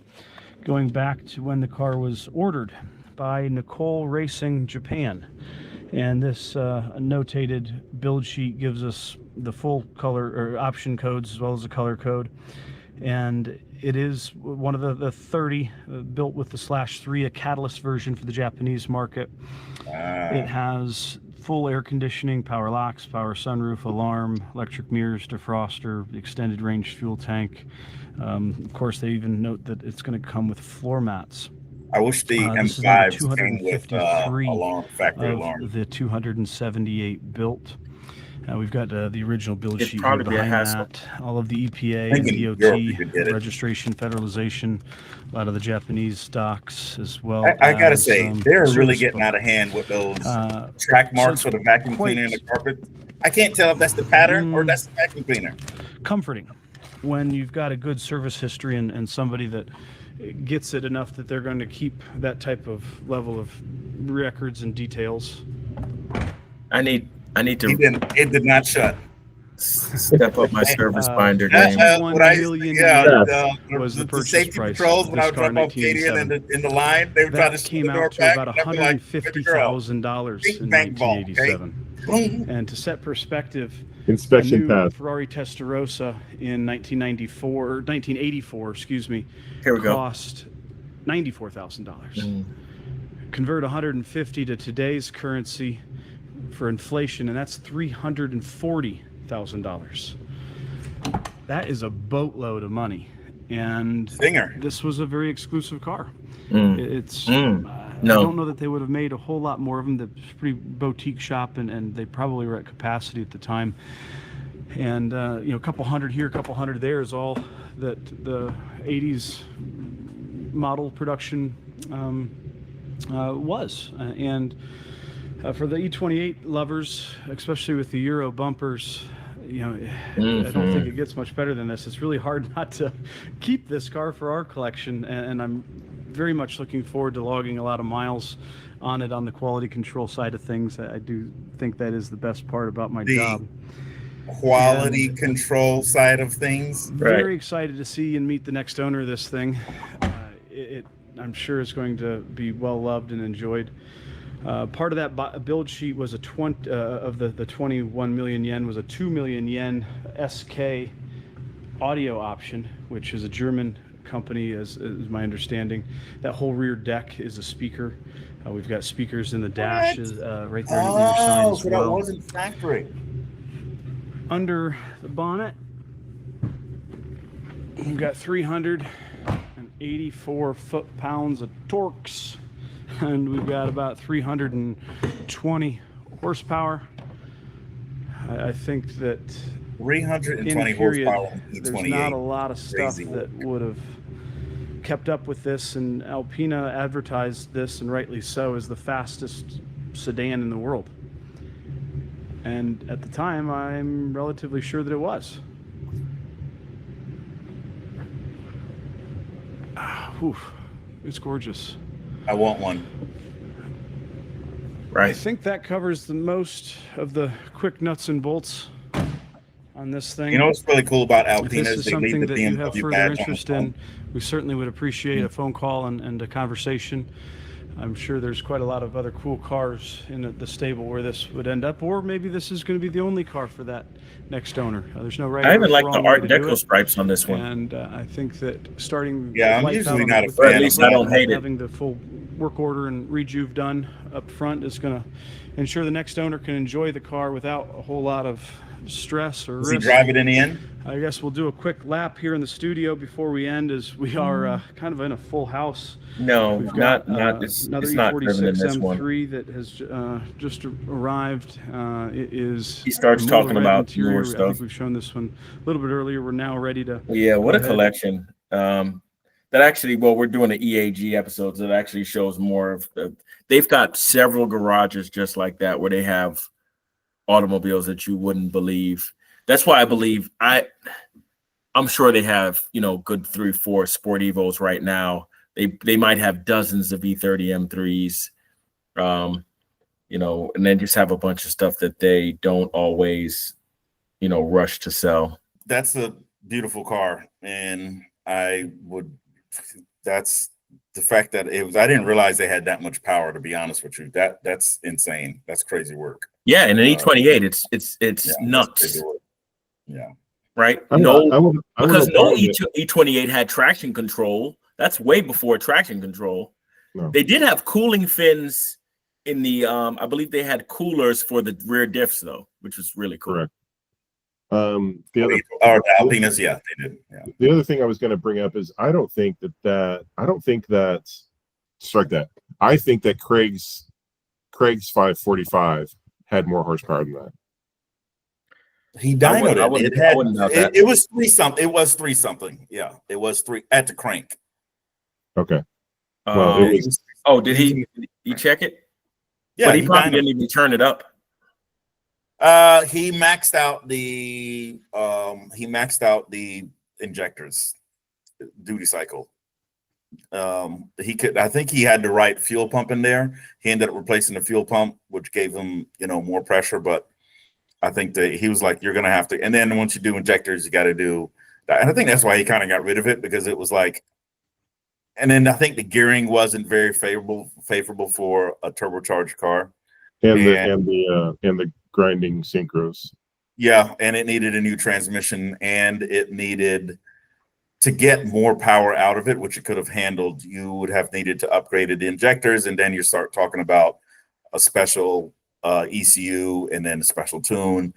going back to when the car was ordered by Nicole Racing Japan. And this notated build sheet gives us the full color or option codes as well as the color code. And it is one of the 30 built with the /3, a catalyst version for the Japanese market. It has full air conditioning, power locks, power sunroof, alarm, electric mirrors, defroster, extended range fuel tank. Of course, they even note that it's going to come with floor mats. I wish the M5s came with alarm, factory alarm. The 278 built. We've got the original build sheet behind that. All of the EPA and DOT registration, federalization, a lot of the Japanese stocks as well. I gotta say, they're really getting out of hand with those track marks for the vacuum cleaner and the carpet. I can't tell if that's the pattern or that's the vacuum cleaner. Comforting when you've got a good service history and somebody that gets it enough that they're going to keep that type of level of records and details. I need to. It did not shut. Step up my service binder game. Was the purchase safety price patrols when I would drop off Katie in the line? They would try to came out to about $150,000 in 1987. And to set perspective, Inspection a new pass. Ferrari Testarossa in 1984, excuse me, Here we go. cost $94,000. Convert 150 to today's currency for inflation, and that's $340,000. That is a boatload of money. And Singer. this was a very exclusive car. It's I No. don't know that they would have made a whole lot more of them. It's a pretty boutique shop, and they probably were at capacity at the time. And a couple hundred here, a couple hundred there is all that the 80s model production was. And for the E28 lovers, especially with the Euro bumpers, I don't think it gets much better than this. It's really hard not to keep this car for our collection, and I'm very much looking forward to logging a lot of miles on it on the quality control side of things. I do think that is the best part about my job. Quality control side of things. Very excited to see and meet the next owner of this thing. I'm sure it's going to be well loved and enjoyed. Part of that build sheet was of the 21 million yen was a 2 million yen SK audio option, which is a German company, as my understanding. That whole rear deck is a speaker. We've got speakers in the dashes right there on either side as so well. that wasn't factory. Under the bonnet, we've got 384 foot-pounds of torques, and we've got about 320 horsepower. I think that 320 horsepower. there's not a lot of stuff that would have kept up with this, and Alpina advertised this, and rightly so, as the fastest sedan in the world. And at the time, I'm relatively sure that it was. It's gorgeous. I want one. I think that covers the most of the quick nuts and bolts on this thing. You know what's really cool about If Alpina this is is they leave something the that you have BMW further badge on the interest front. in, we certainly would appreciate a phone call and a conversation. I'm sure there's quite a lot of other cool cars in the stable where this would end up, or maybe this is going to be the only car for that next owner. There's no right. I even like or the wrong way Art to do Deco it. stripes on this one. And I think that starting Yeah, I'm life usually out not a with fan Or at least I don't hate it. having the full work order and rejuve done up front is going to ensure the next owner can enjoy the car without a whole lot of stress or Does he risk. drive it in the end? I guess we'll do a quick lap here in the studio before we end, as we are kind of in a full house. No, We've got it's another not driven in E46 this one. M3 that has just arrived. It is. He starts a talking Motor Red about interior. newer I stuff. think we've shown this one a little bit earlier. We're now ready to. Yeah, what go a ahead. collection. That actually, well, we're doing the EAG episodes. That actually shows more of they've got several garages just like that where they have automobiles that you wouldn't believe. That's why I believe I'm sure they have, good 3-4 Sport Evos right now. They might have dozens of E30 M3s, and then just have a bunch of stuff that they don't always, rush to sell. That's a beautiful car, and that's the fact that I didn't realize they had that much power, to be honest with you. That's insane. That's crazy work. Yeah, and an E28, it's Yeah, nuts. that's crazy work. Yeah. Right? I No, wouldn't because have no known it. E28 had traction control. That's way before traction control. No. They did have cooling fins in the I believe they had coolers for the rear diffs though, which was really cool. Correct. The other Alpinas, yeah, they did. Yeah. the other thing I was going to bring up is I think that strike that. I think that Craig's 545 had more horsepower than that. He dynoed I wouldn't- it. It had I wouldn't doubt that. it was 3 something. It was 3 something. Yeah, it was 3 at the crank. Okay. Well, it was, Oh, did he check it? Yeah, But he probably dynoed didn't even turn it up. He maxed out the injectors duty cycle. I think he had the right fuel pump in there. He ended up replacing the fuel pump, which gave him, more pressure, but I think that he was like, you're going to have to, and then once you do injectors, you got to do that. And I think that's why he kind of got rid of it, because it was like, and then I think the gearing wasn't very favorable for a turbocharged car. and the grinding synchros. Yeah, and it needed a new transmission, and it needed to get more power out of it, which it could have handled. You would have needed to upgrade the injectors, and then you start talking about a special ECU and then a special tune.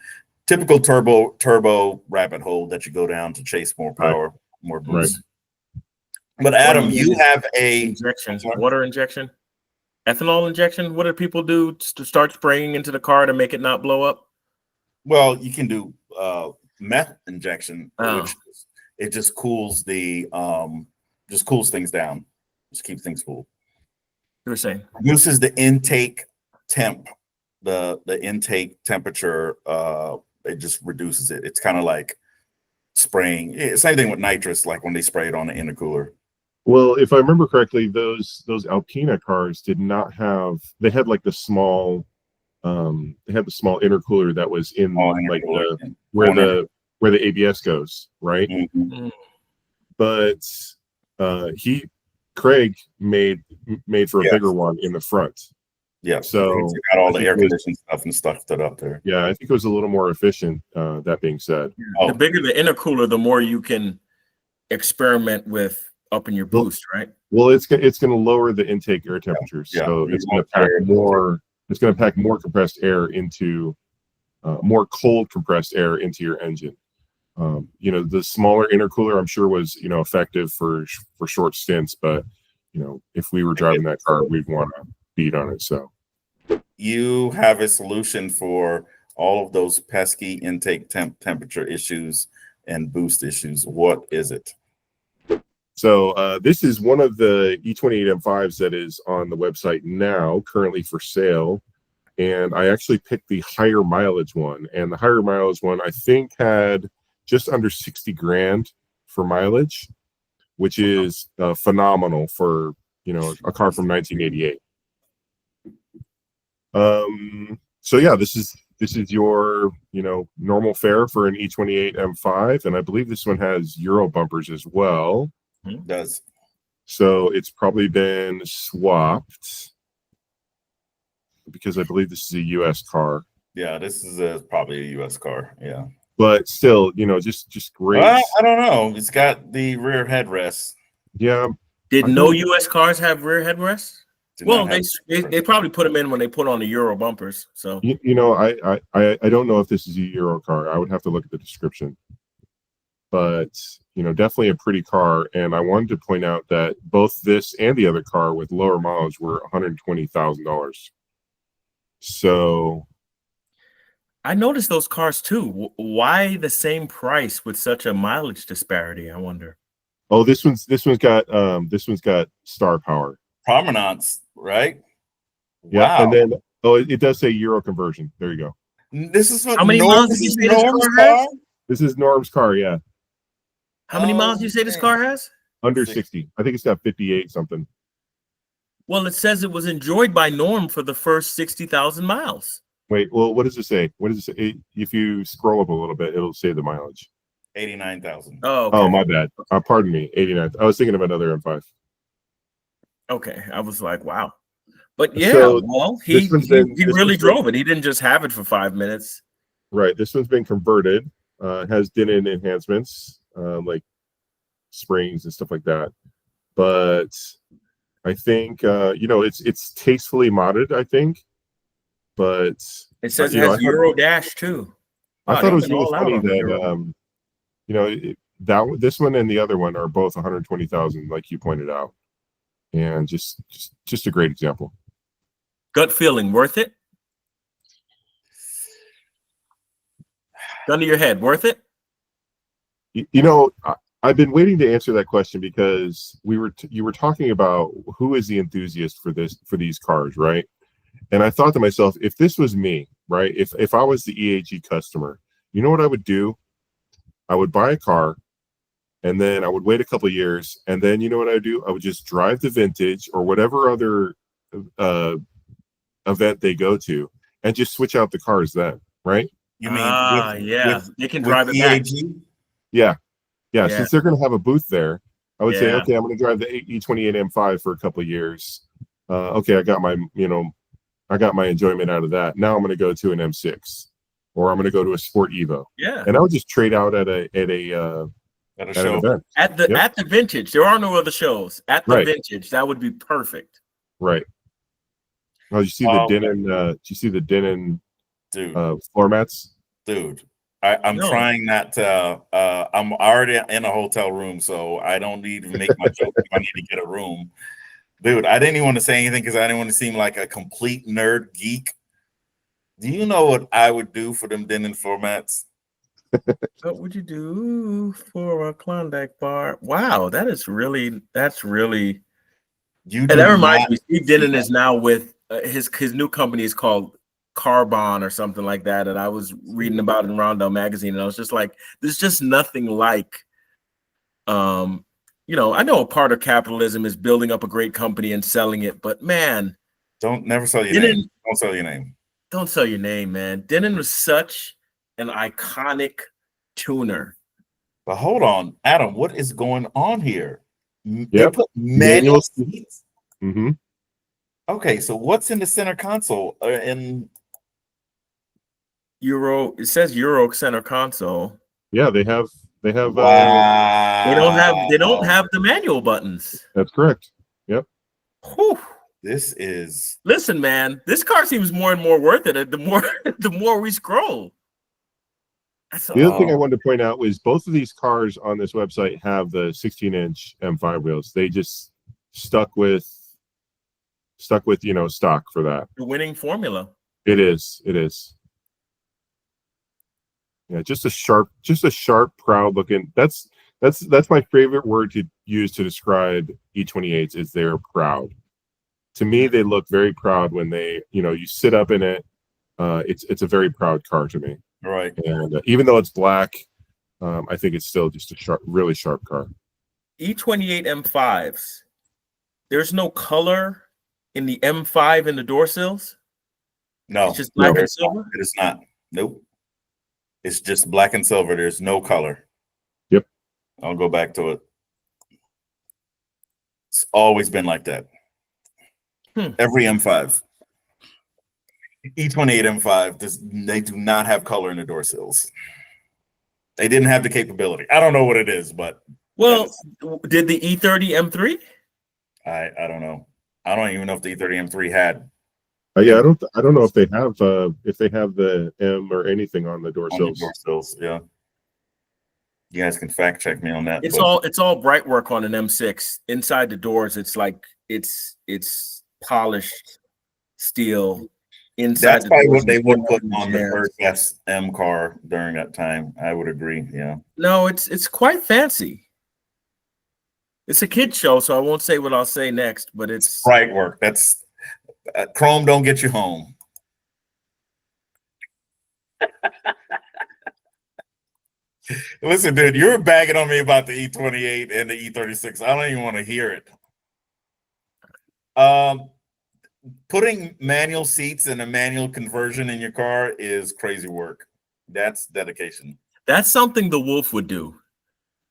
Typical turbo rabbit hole that you go down to chase more power, more boost. But Adam, you have a injection, water injection, ethanol injection. What do people do to start spraying into the car to make it not blow up? Well, you can do meth injection, which it just cools the just cools things down, just keeps things cool. You were saying reduces the intake temp, the intake temperature. It just reduces it. It's kind of like spraying. Same thing with nitrous, like when they spray it on the intercooler. Well, if I remember correctly, those Alpina cars did not have. They had like the small. They had the small intercooler that was in like where the ABS goes, right? Mm-hmm. But Craig made for a bigger one in the front. Yeah, so got all the air conditioning stuff and stuffed it up there. Yeah, I think it was a little more efficient. That being said, the bigger the intercooler, the more you can experiment with upping your boost, right? Well, it's going to lower the intake air temperatures, so it's going to pack more. It's going to pack more compressed air into more cold compressed air into your engine. The smaller intercooler, I'm sure, was effective for short stints, but if we were driving that car, we'd want to beat on it. So you have a solution for all of those pesky intake temperature issues and boost issues. What is it? So this is one of the E28 M5s that is on the website now, currently for sale. And I actually picked the higher mileage one. And the higher mileage one, I think, had just under 60 grand for mileage, which is phenomenal for, a car from 1988. So yeah, this is your, normal fare for an E28 M5. And I believe this one has Euro bumpers as well. It does. So it's probably been swapped because I believe this is a U.S. car. Yeah, this is probably a U.S. car. Yeah, but still, just great. I don't know. It's got the rear headrest. Yeah. Did no U.S. cars have rear headrests? Well, they probably put them in when they put on the Euro bumpers. So I don't know if this is a Euro car. I would have to look at the description. But definitely a pretty car. And I wanted to point out that both this and the other car with lower mileage were $120,000. So I noticed those cars too. Why the same price with such a mileage disparity? I wonder. Oh, this one's got star power. Provenance, right? Yeah, wow. And then it does say Euro conversion. There you go. This is what how many miles did you say this car has? This is Norm's car, yeah. How many miles do you say this car has? Under 60. I think it's got 58 something. Well, it says it was enjoyed by Norm for the first 60,000 miles. Wait, well, what does it say? What does it say? If you scroll up a little bit, it'll say the mileage. 89,000. Oh, okay. Oh, my bad. Pardon me. 89. I was thinking of another M5. Okay, I was like, wow. But yeah, so well, he really drove it. He didn't just have it for 5 minutes. Right. This one's been converted. Has din-in enhancements, like springs and stuff like that. But I think it's tastefully modded, I think. But it says it has Euro dash too. I thought it was really funny that this one and the other one are both 120,000, like you pointed out. And just a great example. Gut feeling, worth it? Gun to your head, worth it? I've been waiting to answer that question because you were talking about who is the enthusiast for these cars, right? And I thought to myself, if this was me, right? If I was the EAG customer, you know what I would do? I would buy a car, and then I would wait a couple of years, and then you know what I would do? I would just drive the vintage or whatever other event they go to, and just switch out the cars then, right? You mean they can drive it back. Yeah. Since they're going to have a booth there, I would say, okay, I'm going to drive the E28 M5 for a couple of years. Okay, I got my I got my enjoyment out of that. Now I'm going to go to an M6, or I'm going to go to a Sport Evo. Yeah. And I'll just trade out at an show. event. At the vintage. There are no other shows. At the Right. vintage, that would be perfect. Right. Oh, you see the Denon? Do you see the Denon floor mats? Dude, I'm trying not to. I'm already in a hotel room, so I don't need to make my joke if I need to get a room. Dude, I didn't even want to say anything because I didn't want to seem like a complete nerd geek. Do you know what I would do for them Denon floor mats? What would you do for a Klondike bar? Wow, that's really. You and that reminds me, Steve Denon is now with his new company is called Carbon or something like that. And I was reading about it in Roundel magazine, and I was just like, there's just nothing like, I know a part of capitalism is building up a great company and selling it, but man, never sell your name. Don't sell your name. Don't sell your name, man. Denon was such an iconic tuner. But hold on, Adam, what is going on here? Yep. They put manual seats. Mm-hmm. Okay, so what's in the center console? In Euro, it says Euro center console. Yeah, they have. Wow. They don't have the manual buttons. That's correct. Yep. Whew. Listen, man, this car seems more and more worth it the more we scroll. The other thing I wanted to point out was both of these cars on this website have the 16-inch M5 wheels. They just stuck with stock for that. The winning formula. It is. Yeah, just a sharp, proud looking. That's my favorite word to use to describe E28s is they're proud. To me, they look very proud when they, you sit up in it. It's a very proud car to me. Right. And even though it's black, I think it's still just a really sharp car. E28 M5s. There's no color in the M5 in the door sills? No. It's just black and silver? It is not. Nope. It's just black and silver. There's no color. Yep. I'll go back to it. It's always been like that. Every M5. E28 M5, they do not have color in the door sills. They didn't have the capability. I don't know what it is, but did the E30 M3? I don't know. I don't even know if the E30 M3 had. Yeah, I don't know if they have the M or anything on the door sills. Yeah. You guys can fact check me on that. It's all bright work on an M6. Inside the doors, it's like it's polished steel. Inside that's probably what they would put on the first SM car during that time. I would agree. Yeah. No, it's quite fancy. It's a kid show, so I won't say what I'll say next, but it's bright work. That's Chrome don't get you home. Listen, dude, you're bagging on me about the E28 and the E36. I don't even want to hear it. Putting manual seats and a manual conversion in your car is crazy work. That's dedication. That's something the Wolf would do.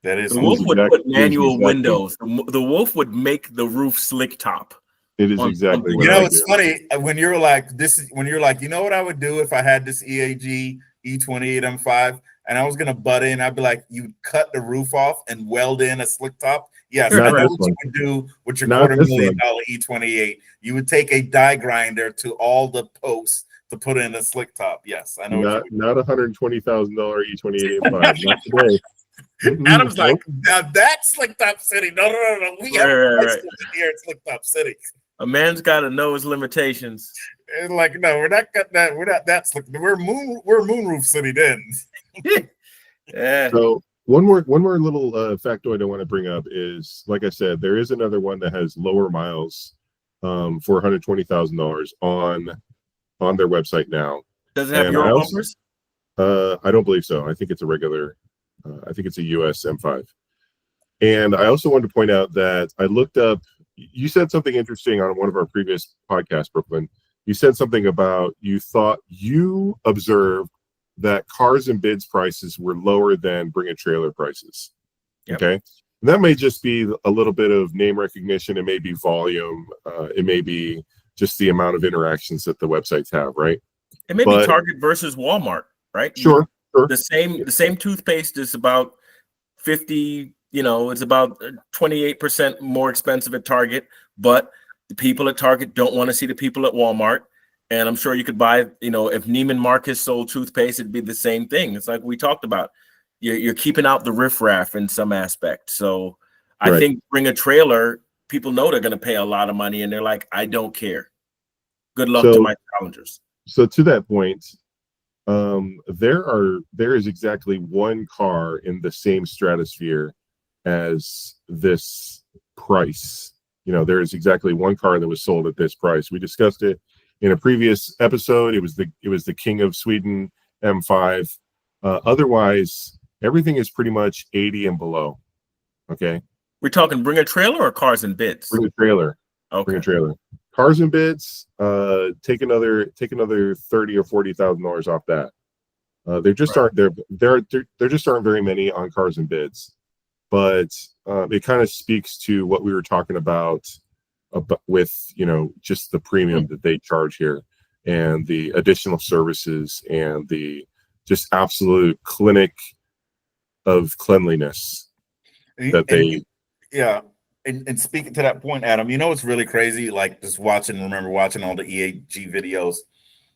That is. The Wolf would put manual windows. The Wolf would make the roof slick top. It is exactly. It's funny when you're like you know what I would do if I had this EAG E28 M5 and I was gonna butt in. I'd be like, you cut the roof off and weld in a slick top. Yes, I know what you would do with your $250,000 E28. You would take a die grinder to all the posts to put in a slick top. Yes, I know. Not $120,000 E28 M5. Not today. Adam's like, now that's Slick Top City. No. We have here at Slick Top City. A man's got to know his limitations. And like, no, we're not cutting that. We're not that slick. We're Moonroof City then. Yeah. So one more little factoid I want to bring up is, like I said, there is another one that has lower miles for $120,000 on their website now. Does it have Euro bumpers? I don't believe so. I think it's a regular. I think it's a US M5. And I also wanted to point out that I looked up. You said something interesting on one of our previous podcasts, Brooklyn. You said something about you observed that cars and bids prices were lower than bring a trailer prices. Yep. Okay. And that may just be a little bit of name recognition. It may be volume. It may be just the amount of interactions that the websites have, right? It may be Target versus Walmart, right? Sure. The same toothpaste is about 50, it's about 28% more expensive at Target, but the people at Target don't want to see the people at Walmart. And I'm sure you could buy, if Neiman Marcus sold toothpaste, it'd be the same thing. It's like we talked about. You're keeping out the riffraff in some aspect. So I think bring a trailer, people know they're going to pay a lot of money, and they're like, I don't care. Good luck to my challengers. So to that point, there is exactly one car in the same stratosphere as this price. There is exactly one car that was sold at this price. We discussed it in a previous episode. It was the King of Sweden M5. Otherwise, everything is pretty much 80 and below. Okay. We're talking bring a trailer or cars and bids? Bring a trailer. Okay. Bring a trailer. Cars and bids, take another $30,000 or $40,000 off that. There just aren't there just aren't very many on cars and bids. But it kind of speaks to what we were talking about with just the premium that they charge here, and the additional services, and the just absolute clinic of cleanliness that they. Yeah. And speaking to that point, Adam, it's really crazy. Like just remember watching all the EAG videos.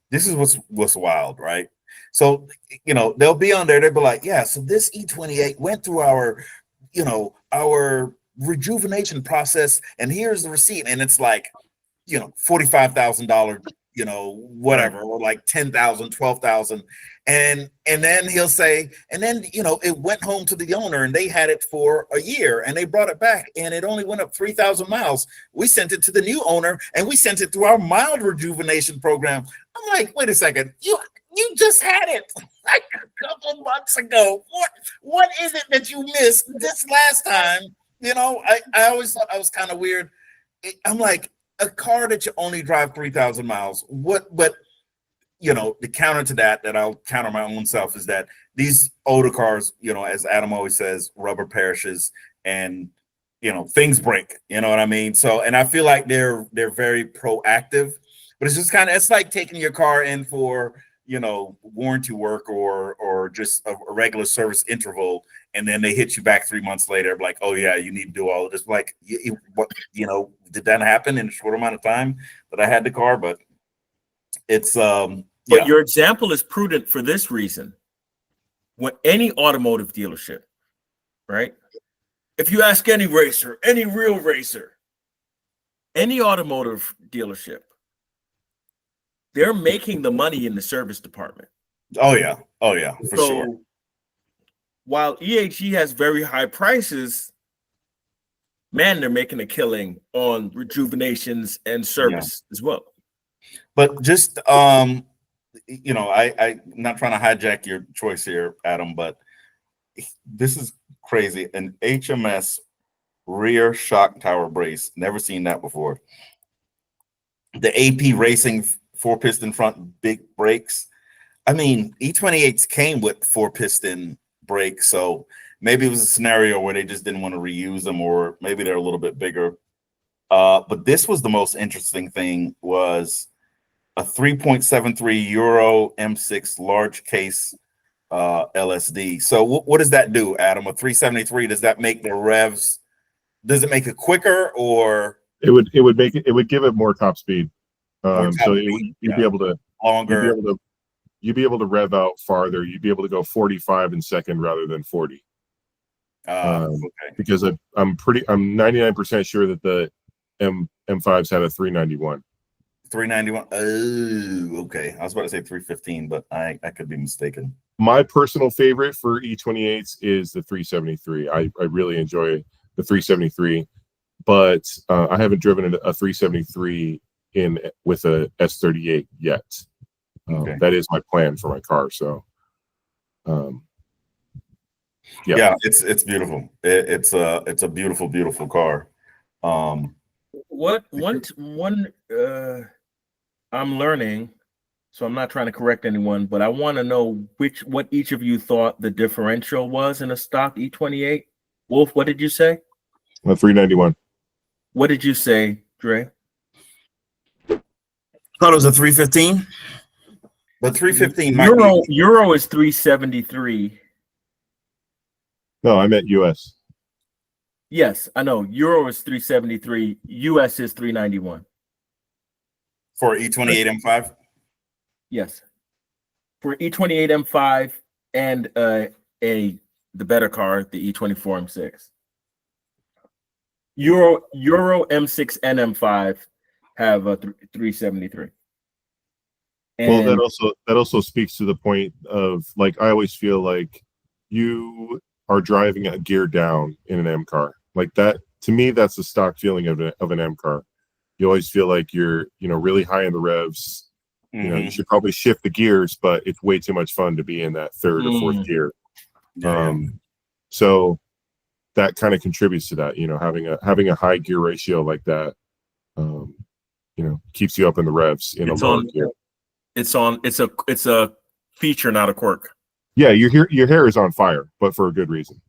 This is what's wild, right? So, they'll be on there. They'll be like, yeah, so this E28 went through our rejuvenation process, and here's the receipt. And it's like, $45,000, whatever, or like 10,000, 12,000. And then he'll say, and then, it went home to the owner, and they had it for a year, and they brought it back, and it only went up 3,000 miles. We sent it to the new owner, and we sent it through our mild rejuvenation program. I'm like, wait a second, you just had it like a couple months ago. What is it that you missed this last time? I always thought I was kind of weird. I'm like, a car that you only drive 3,000 miles. But the counter to that I'll counter my own self is that these older cars, as Adam always says, rubber perishes, and things break. You know what I mean? So, and I feel like they're very proactive, but it's just it's like taking your car in for warranty work or just a regular service interval, and then they hit you back 3 months later, like, oh yeah, you need to do all of this. Like, did that happen in a short amount of time that I had the car? But it's But your example is prudent for this reason. When any automotive dealership, right? If you ask any racer, any real racer, any automotive dealership, they're making the money in the service department. Oh yeah, for sure. While EAG has very high prices, man, they're making a killing on rejuvenations and service as well. But just I'm not trying to hijack your choice here, Adam, but this is crazy. An HMS rear shock tower brace. Never seen that before. The AP Racing 4-piston front big brakes. I mean, E28s came with 4-piston brakes, so maybe it was a scenario where they just didn't want to reuse them, or maybe they're a little bit bigger. But this was the most interesting thing, was a 3.73 Euro M6 large case LSD. So what does that do, Adam? A 373, does that make the revs, does it make it quicker, or it would give it more top speed. So you'd be able to longer, you'd be able to rev out farther. You'd be able to go 45 in second rather than 40. Because I'm 99% sure that the M5s had a 391. 391. Oh, okay. I was about to say 315, but I could be mistaken. My personal favorite for E28s is the 373. I really enjoy the 373, but I haven't driven a 373 with a S38 yet. That is my plan for my car. So, yeah, it's beautiful. It's a beautiful car. I'm learning, so I'm not trying to correct anyone, but I want to know what each of you thought the differential was in a stock E28. Wolf, what did you say? 391. What did you say, Dre? Thought it was a 315, but 315 might Euro is 373. No, I meant US. Yes, I know. Euro is 373. US is 391. for E28 M5. Yes, for E28 M5 and the better car, the E24 M6. Euro M6 and M5 have a 373. Well, that also speaks to the point of, like, I always feel like you are driving a gear down in an M car. Like that, to me, that's the stock feeling of an M car. You always feel like you're, really high in the revs. You should probably shift the gears, but it's way too much fun to be in that third or fourth gear. So that kind of contributes to that, having a high gear ratio like that, keeps you up in the revs in a lower gear. It's a feature, not a quirk. Yeah, your hair is on fire, but for a good reason.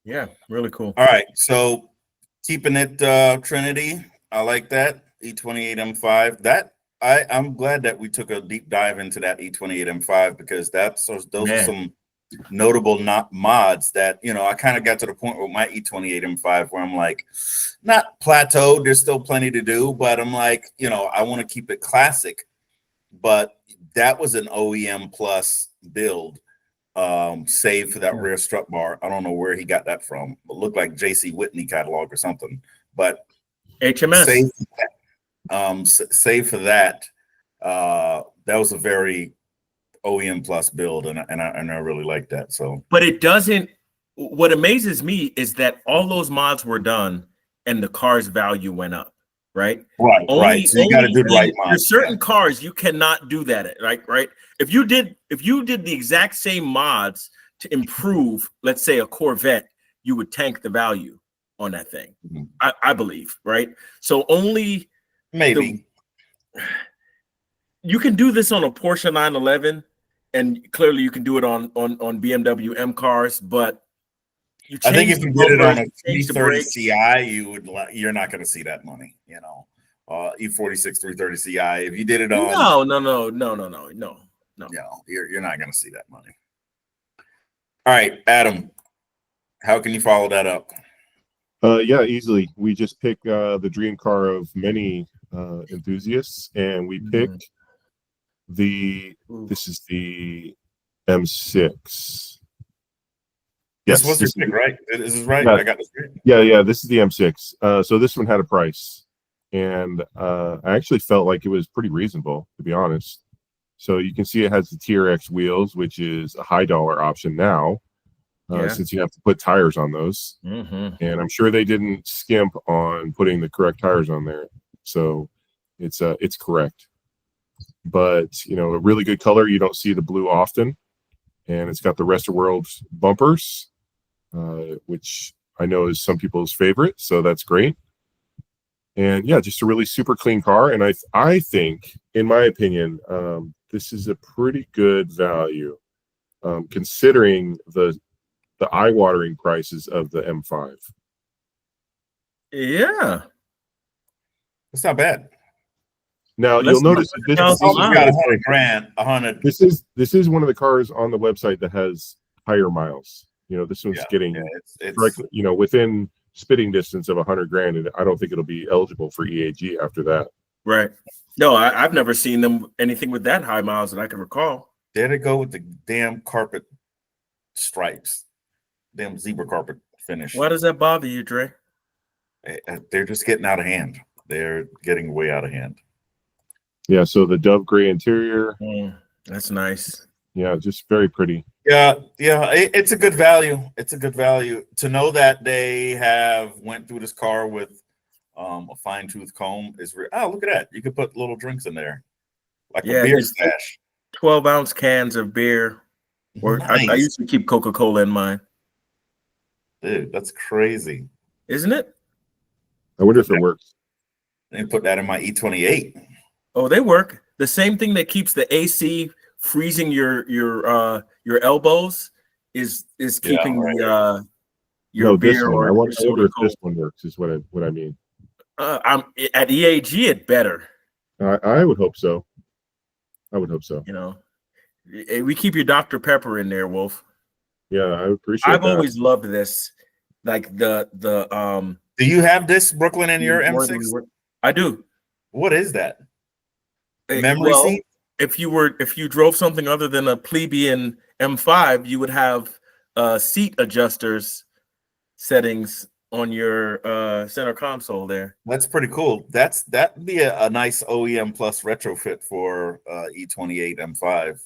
Yeah, really cool. All right, so keeping it Trinity, I like that E28 M5. I'm glad that we took a deep dive into that E28 M5 because those are some notable mods that I kind of got to the point with my E28 M5 where I'm like, not plateaued. There's still plenty to do, but I'm like, I want to keep it classic. But that was an OEM plus build, save for that rear strut bar. I don't know where he got that from. It looked like JC Whitney catalog or something. But HMS. Save for that. That was a very OEM plus build, and I really like that. So, but it doesn't. What amazes me is that all those mods were done, and the car's value went up. Right. Right. So you got to do the right mods. There's certain cars you cannot do that. Right. If you did the exact same mods to improve, let's say, a Corvette, you would tank the value on that thing. I believe. Right. So only maybe you can do this on a Porsche 911, and clearly you can do it on BMW M cars, but I think if you did it on a E30 Ci, you're not going to see that money. E46 330 Ci. If you did it on no, you're not going to see that money. All right, Adam, how can you follow that up? Yeah, easily. We just pick the dream car of many enthusiasts, and we picked this is the M6. Yes, this was your pick, right? This is right. Yeah, I got this right. Yeah. This is the M6. So this one had a price, and I actually felt like it was pretty reasonable, to be honest. So you can see it has the TRX wheels, which is a high dollar option now, since you have to put tires on those. And I'm sure they didn't skimp on putting the correct tires on there, so it's correct. But a really good color. You don't see the blue often, and it's got the rest of world bumpers, which I know is some people's favorite, so that's great. And yeah, just a really super clean car. And I think, in my opinion, this is a pretty good value, considering the eye-watering prices of the M5. Yeah, it's not bad. Now you'll notice that this got 100 grand. 100. This is one of the cars on the website that has higher miles. This one's getting within spitting distance of 100 grand, and I don't think it'll be eligible for EAG after that. Right. No, I've never seen them anything with that high miles that I can recall. There they go with the damn carpet stripes, damn zebra carpet finish. Why does that bother you, Dre? They're just getting out of hand. They're getting way out of hand. Yeah, so the dove gray interior. That's nice. Yeah, just very pretty. Yeah, it's a good value. It's a good value to know that they have went through this car with a fine-tooth comb. Look at that. You could put little drinks in there, like a beer stash. 12-ounce cans of beer. Or nice. I used to keep Coca-Cola in mine. Dude, that's crazy. Isn't it? I wonder if it works. They put that in my E28. Oh, they work. The same thing that keeps the AC freezing your elbows is keeping your beer. Or I wonder if this one works. Is what I mean. I'm at EAG. It better. I would hope so. I would hope so. You know, we keep your Dr. Pepper in there, Wolf. Yeah, I appreciate I've that. always loved this. Like the Do you have this, Brooklyn, in your embroidery M6? work. I do. What is that? Memory Well, seat? if you drove something other than a plebeian M5, you would have seat adjusters settings on your center console there. That's pretty cool. That'd be a nice OEM plus retrofit for E28 M5.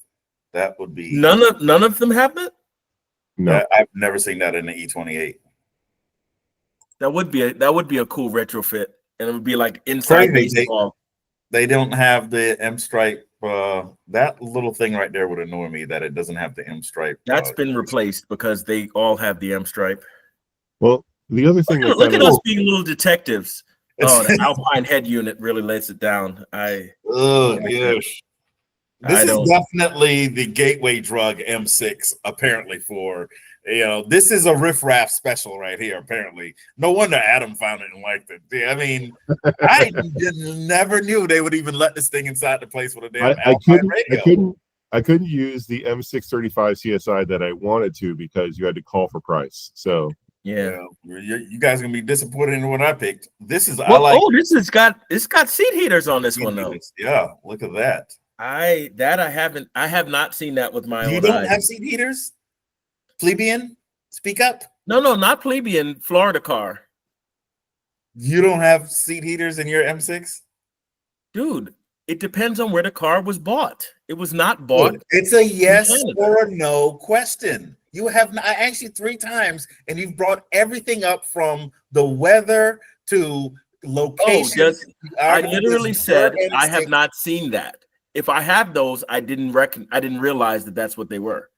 That would be None of them have that. No, I've never seen that in the E28. That would be a cool retrofit, and it would be like inside Crazy. baseball. They don't have the M stripe. That little thing right there would annoy me that it doesn't have the M stripe. That's been replaced because they all have the M stripe. well, the other thing Look at us being little detectives. Oh, the Alpine head unit really lets it down. Oh yes. This is definitely the gateway drug M6, apparently, for this is a riffraff special right here, apparently. No wonder Adam found it and liked it. I mean, I never knew they would even let this thing inside the place with a damn Alpine radio. I couldn't use the M635 CSI that I wanted to because you had to call for price. So yeah, you guys are gonna be disappointed in what I picked. This is it's got seat heaters on this one though. Yeah, look at that. I have not seen that with my own eyes. You don't have seat heaters? Plebeian? Speak up. No, not plebeian, Florida car. You don't have seat heaters in your M6? Dude, it depends on where the car was bought. It was not bought. It's a yes or a no question. You have not, I asked you 3 times, and you've brought everything up from the weather to location. I literally said I have not seen that. If I have those, I didn't realize that that's what they were.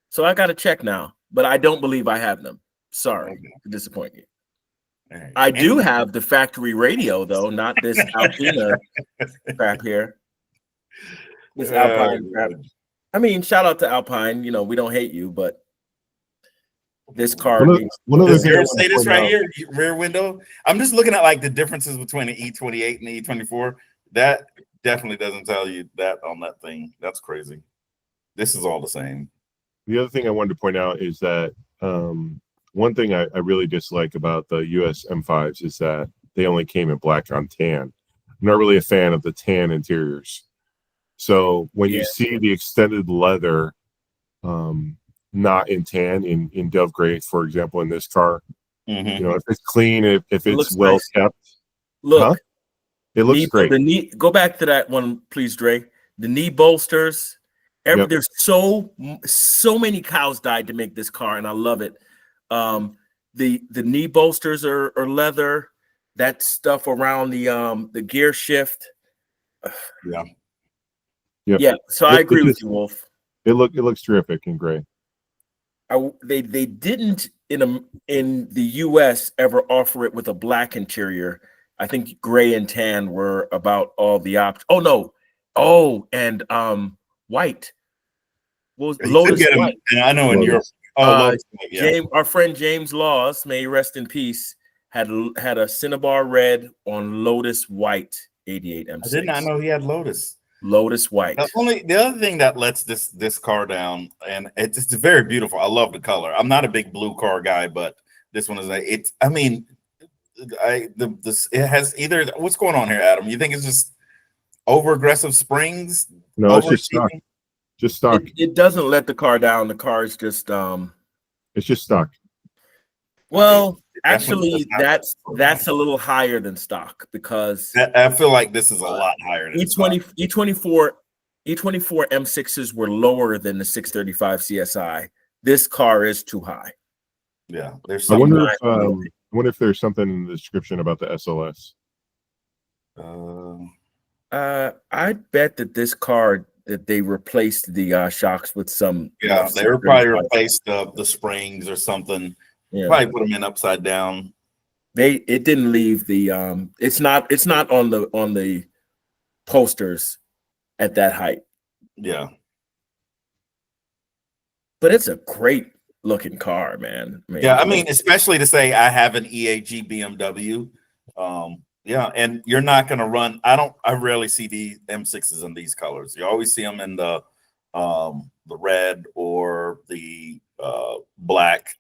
So I got to check now, but I don't believe I have them. Sorry to disappoint you. Right. I do have the factory radio though, not this Alpina crap here. This Alpine crap. I mean, shout out to Alpine. You know, we don't hate you, but this car. One of the zero status right here, rear window. I'm just looking at like the differences between the E28 and the E24. That definitely doesn't tell you that on that thing. That's crazy. This is all the same. The other thing I wanted to point out is that one thing I really dislike about the US M5s is that they only came in black on tan. I'm not really a fan of the tan interiors. So when you see the extended leather not in tan, in dove gray, for example, in this car, if it's clean, if it's well kept. Look, it looks great. Go back to that one, please, Dre. The knee bolsters. There's so many cows died to make this car, and I love it. The knee bolsters are leather. That stuff around the gear shift. Yeah. So I agree with you, Wolf. It looks terrific in gray. They didn't in the US ever offer it with a black interior. I think gray and tan were about all the options. Oh no. Oh, and white. What was Lotus white? I know in Europe. Our friend James Laws, may he rest in peace, had a Cinnabar red on Lotus white 88 M6. I did not know he had Lotus white. The other thing that lets this car down, and it's very beautiful. I love the color. I'm not a big blue car guy, but this one is it has either. What's going on here, Adam? You think it's just over aggressive springs? No, it's just stock. Just stock. It doesn't let the car down. The car is just it's just stock. Well, actually, that's a little higher than stock because I feel like this is a lot higher than E24 M6s were lower than the 635 CSI. This car is too high. Yeah, there's. I wonder if there's something in the description about the SLS. I bet that this car that they replaced the shocks with some. Yeah, they were probably replaced the springs or something. Yeah. Probably put them in upside down. It didn't leave the it's not on the posters at that height. Yeah. But it's a great looking car, man. I mean, especially to say I have an EAG BMW. Yeah, and you're not going to run. I rarely see the M6s in these colors. You always see them in the red or the black,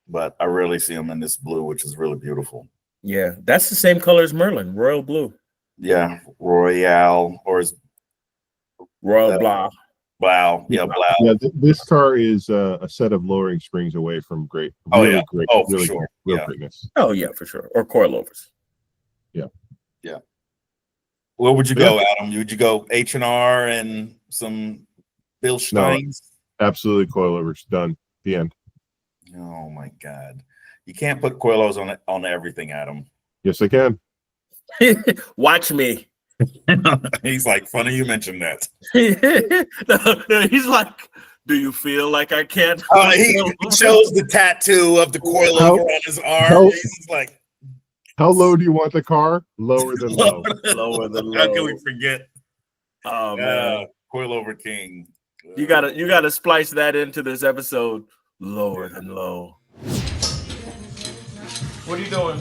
but I rarely see them in this blue, which is really beautiful. Yeah, that's the same color as Merlin, royal blue. Yeah, Royale or is Royal blah. Blau. Yeah, Blau. Yeah, this car is a set of lowering springs away from great. Oh, Really yeah. great. Oh, for really sure. real Yeah. greatness. Oh yeah, for sure. Or coilovers. Yeah. Where would you go, Adam? Would you go H&R and some Bill Steins? Absolutely, coilovers done. The end. Oh my God, you can't put coilovers on everything, Adam. Yes, I can. Watch me. He's like, funny you mentioned that. He's like, do you feel like I can't? He shows the tattoo of the coilover on his arm. He's like, how low do you want the car? Lower than low. Lower than low. How can we forget? Oh man, coilover king. You gotta splice that into this episode. Lower than low. What are you doing?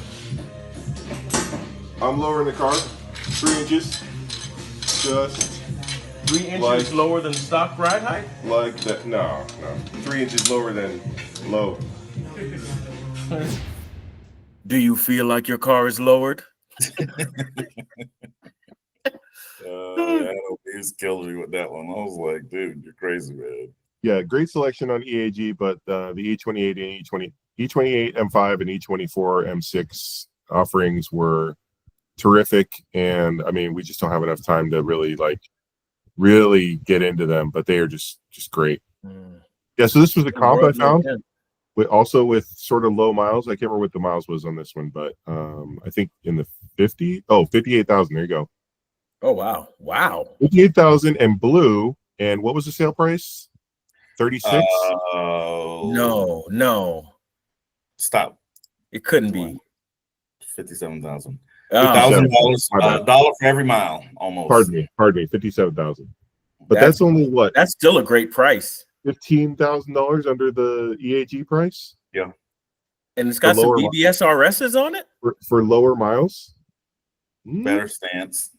I'm lowering the car 3 inches. Just 3 inches like- lower than stock ride height? like that. No. 3 inches lower than low. Do you feel like your car is lowered? Adam, he's killing me with that one. I was like, dude, you're crazy, man. Yeah, great selection on EAG, but the E28 and E28 M5 and E24 M6 offerings were terrific, and I mean, we just don't have enough time to really get into them, but they are just great. Yeah, so this was a comp I found with sort of low miles. I can't remember what the miles was on this one, but I think in the 58,000. There you go. Oh wow 58,000 and blue. And what was the sale price? 36. No, Stop. it couldn't be. 57,000. Oh, $1,000, dollar for every mile, almost. Pardon me, 57,000. But that's only what? That's still a great price. $15,000 under the EAG price. Yeah, and it's got some BBS RSs on it for lower miles. Better stance.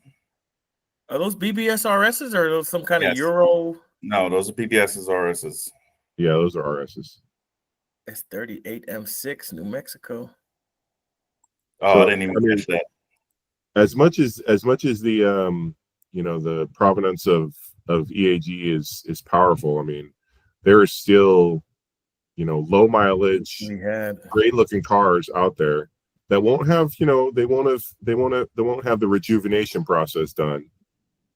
Are those BBS RSs or are those some kind of Yes. Euro? No, those are PBS's, RSs. Yeah, those are RSs. S38 M6, New Mexico. Oh, So, I didn't even catch that. As much as the the provenance of EAG is powerful. I mean, there is still low mileage, great looking cars out there that won't have they won't have the rejuvenation process done,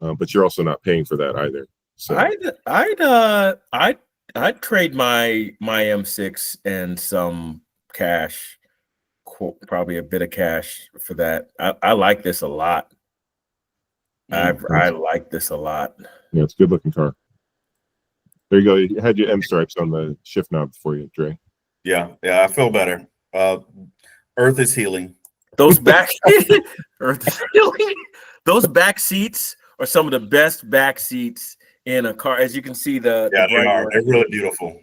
but you're also not paying for that either. So I'd trade my M6 and some cash, probably a bit of cash for that. I like this a lot. I like this a lot. Yeah, it's a good looking car. There you go. You had your M stripes on the shift knob for you, Dre. Yeah, I feel better. Earth is healing. Those back Earth is healing. Those back seats are some of the best back seats in a car. As you can see, they are. They're really beautiful.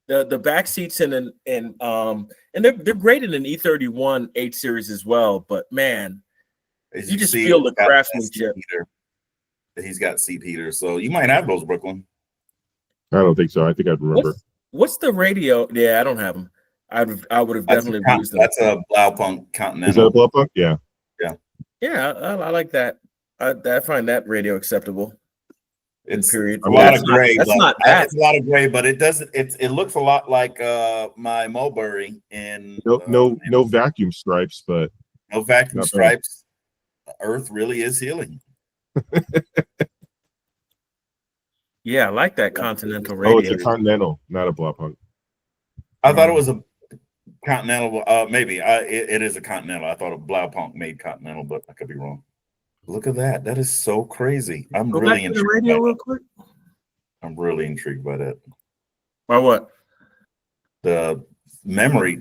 The back seats and they're great in an E31 8 series as well. But man, you just feel the craftsmanship. He's got seat heaters, so you might have those, Brooklyn. I don't think so. I think I'd remember. What's the radio? Yeah, I don't have them. I would have definitely used them. That's a Blaupunk Continental. Is that a Blaupunk? Yeah. Yeah, I like that. I find that radio acceptable. It's period. A lot of gray. That's not bad. It's a lot of gray, but it doesn't. It looks a lot like my Mulberry in no vacuum stripes, but no vacuum stripes. Earth really is healing. Yeah, I like that Continental radio. Oh, it's a Continental, not a Blaupunk. I thought it was a Continental. Maybe it is a Continental. I thought a Blaupunk made Continental, but I could be wrong. Look at that. That is so crazy. I'm Go really back to the radio real quick. I'm really intrigued by that. By what? The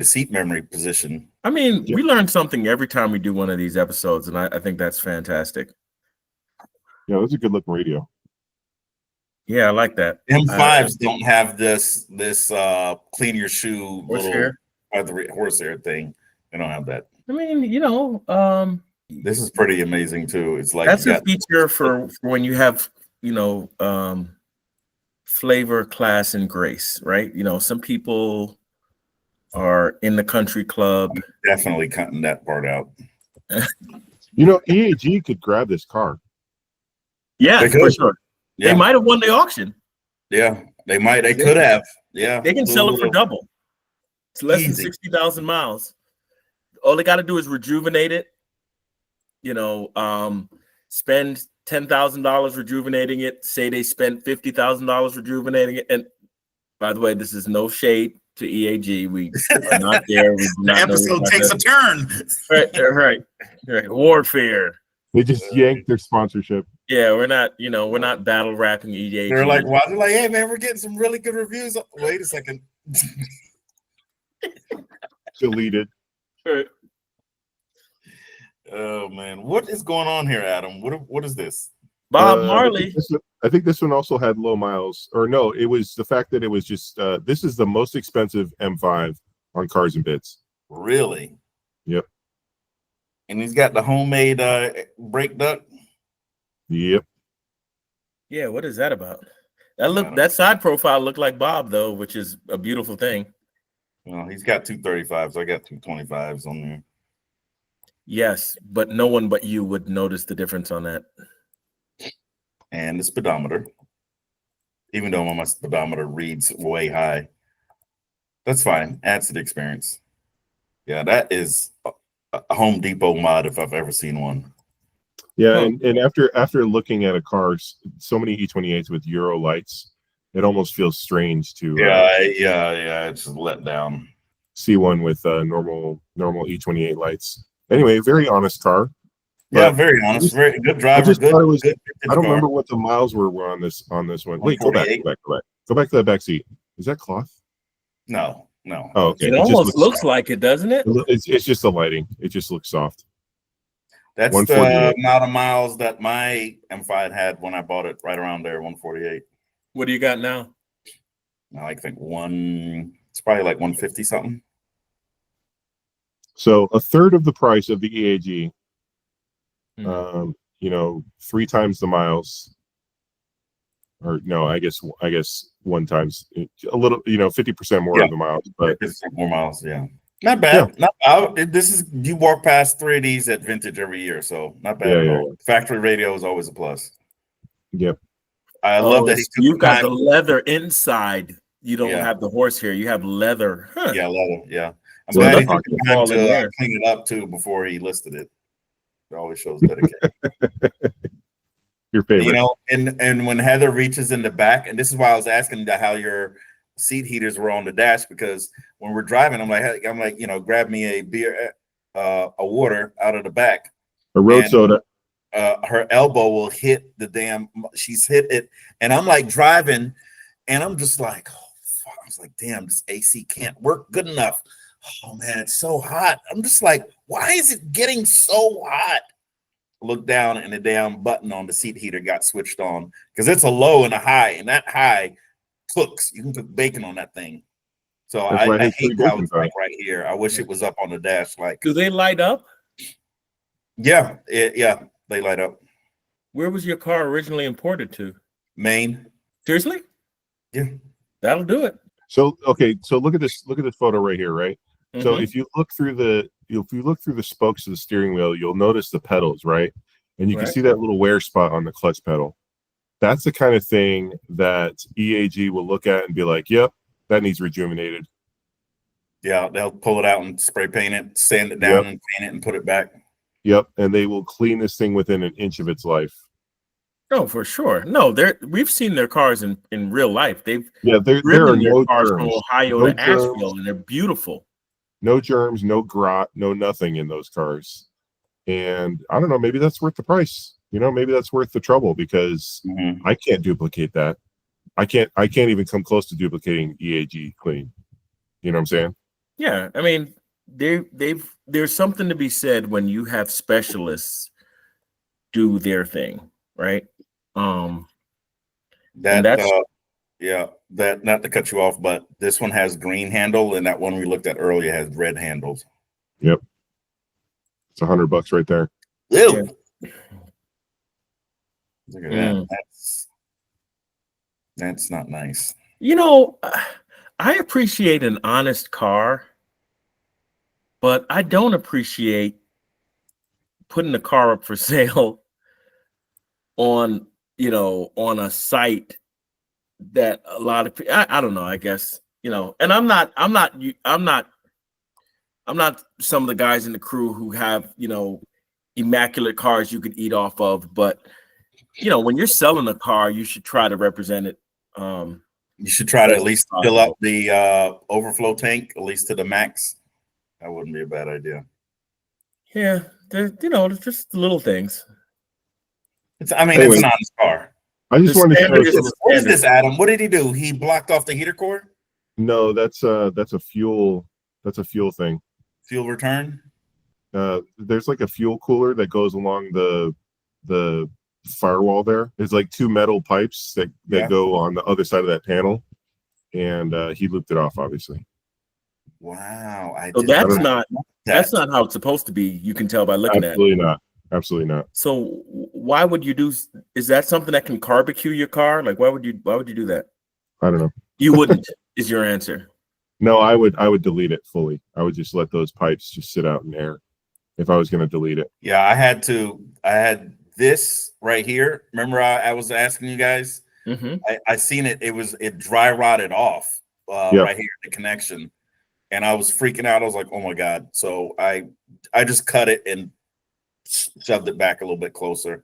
seat memory position. I mean, we learn something every time we do one of these episodes, and I think that's fantastic. Yeah, that's a good looking radio. Yeah, I like that. M5s don't have this clean your shoe horsehair thing. They don't have that. I mean, This is pretty amazing too. It's like That's you a got feature for when you have, flavor, class, and grace, right? Some people are in the country club. definitely cutting that part out. EAG could grab this car. Yeah, They for could. sure. Yeah. They might have won the auction. Yeah, they might. They could have. Yeah, They can sell it for double. It's less than Easy. 60,000 miles. All they got to do is rejuvenate it. Spend $10,000 rejuvenating it. Say they spent $50,000 rejuvenating it. And by the way, this is no shade to EAG. We are not there. We do The not know episode about takes that. a turn. Right. Warfare. They just yanked their sponsorship. Yeah, we're not battle rapping EAG. They're like, why? They're like, hey man, we're getting some really good reviews. Wait a second. Deleted. Right. Oh man, what is going on here, Adam? What is this? Bob Marley. I think this one also had low miles, or no, it was the fact that it was just this is the most expensive M5 on Cars and Bits. Really? Yep. And he's got the homemade brake duct. Yep. Yeah, what is that about? That side profile looked like Bob though, which is a beautiful thing. Well, he's got 235s. I got 225s on there. Yes, but no one but you would notice the difference on that. And the speedometer, even though my speedometer reads way high, that's fine. Adds to the experience. Yeah, that is a Home Depot mod if I've ever seen one. Yeah, and after looking at a car, so many E28s with Euro lights, it almost feels strange to it's just let down. see one with normal E28 lights. Anyway, very honest car. Yeah, very honest, very good driver. Good. I don't remember what the miles were on this one. Wait, go back to that back seat. Is that cloth? No. Oh, okay. It almost looks like it, doesn't it? It's just the lighting. It just looks soft. That's the amount of miles that my M5 had when I bought it, right around there, 148. What do you got now? I think it's probably like 150 something. So a third of the price of the EAG, 3 times the miles, or no, I guess 1 times a little, 50% more of the miles, but 50% more miles. Yeah. Not bad. Yeah. You walk past 3 of these at Vintage every year, so not bad at all. Factory radio is always a plus. Yep. I love that you've got the leather inside. You don't have the horsehair. You have leather. Huh. Yeah, leather. Yeah. I'm So glad he took the time to clean it up too before he listed it. It always shows dedication. Your favorite. And when Heather reaches in the back, and this is why I was asking how your seat heaters were on the dash, because when we're driving, I'm like, grab me a beer, a water out of the back. A road soda. Her elbow will hit she's hit it, and I'm like driving, and I'm just like, oh fuck. I was like, damn, this AC can't work good enough. Oh man, it's so hot. I'm just like, why is it getting so hot? Look down, and the damn button on the seat heater got switched on, because it's a low and a high, and that high cooks. You can cook bacon on that thing. So I hate how it's like right here. I wish it was up on the dash. Like, do they light up? Yeah, they light up. Where was your car originally imported to? Maine. Seriously? Yeah, that'll do it. So look at this photo right here, right? Mm-hmm. So if you look through the spokes of the steering wheel, you'll notice the pedals, right? And you can see that little wear spot on the clutch pedal. That's the kind of thing that EAG will look at and be like, yep, that needs rejuvenated. Yeah, they'll pull it out and spray paint it, sand it down and paint it and put it back. Yep, and they will clean this thing within an inch of its life. Oh, for sure. No, we've seen their cars in real life. There are no cars germs. from Ohio to Asheville, and they're beautiful. No germs, no grot, no nothing in those cars. And I don't know, maybe that's worth the price. Maybe that's worth the trouble, because I can't duplicate that. I can't even come close to duplicating EAG clean. You know what I'm saying? Yeah, I mean, there's something to be said when you have specialists do their thing, right? Not to cut you off, but this one has green handle, and that one we looked at earlier has red handles. Yep, it's $100 right there. Ew. Look at Mm. that. That's not nice. You know, I appreciate an honest car, but I don't appreciate putting the car up for sale on, on a site that a lot of people, I don't know, I guess, and I'm not some of the guys in the crew who have, immaculate cars you could eat off of, but when you're selling a car, you should try to represent it. You should try to at least fill up the overflow tank, at least to the max. That wouldn't be a bad idea. Yeah, there's just the little things. It's Anyway, an honest car. I just The wanted to standard show is some. What is this, Adam? What did he do? He blocked off the heater core? No, that's a fuel thing. Fuel return? There's like a fuel cooler that goes along the firewall there. There's like two metal pipes that go on the other side of that panel, and he looped it off, obviously. Wow. So that's not how it's supposed to be. You can tell by looking at it. Absolutely not. So why would you do? Is that something that can barbecue your car? Like, why would you do that? I don't know. You wouldn't, is your answer. No, I would delete it fully. I would just let those pipes just sit out in air if I was going to delete it. Yeah, I had this right here. Remember I was asking you guys? Mm-hmm. I seen it. It dry rotted off right here, the connection. And I was freaking out. I was like, oh my God. So I just cut it and shoved it back a little bit closer.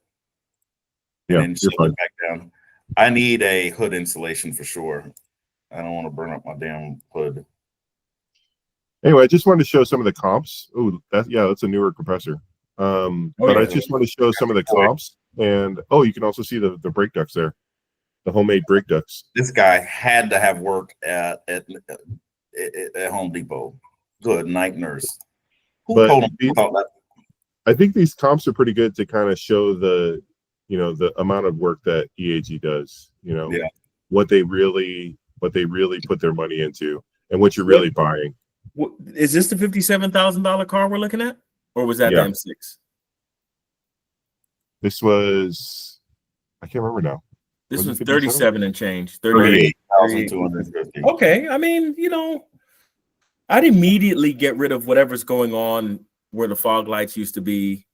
Yeah, and shoved it back down. I need a hood insulation for sure. I don't want to burn up my damn hood. Anyway, I just wanted to show some of the comps. Oh, that's a newer compressor. I just want to show some of the comps. And you can also see the brake ducts there, the homemade brake ducts. This guy had to have worked at Home Depot. Good night, nurse. Who told him about that? I think these comps are pretty good to kind of show the amount of work that EAG does. What they really put their money into, and what you're really buying. Is this the $57,000 car we're looking at, or was that the M6? This was, I can't remember now. This was 37 and change. 38,250. Okay, I mean, I'd immediately get rid of whatever's going on where the fog lights used to be.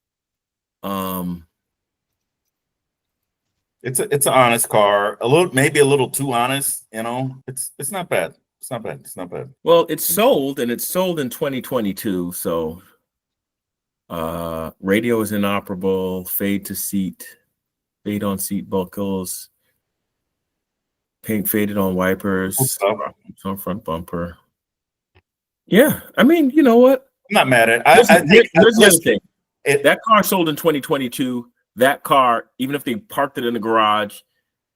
It's an honest car. Maybe a little too honest. It's not bad. It's not bad. It's not bad. Well, it's sold in 2022. So, radio is inoperable. Fade on seat buckles. Paint faded on wipers. On front bumper. Yeah, I mean, you know what? I'm not mad at it. Here's the other thing. That car sold in 2022. That car, even if they parked it in the garage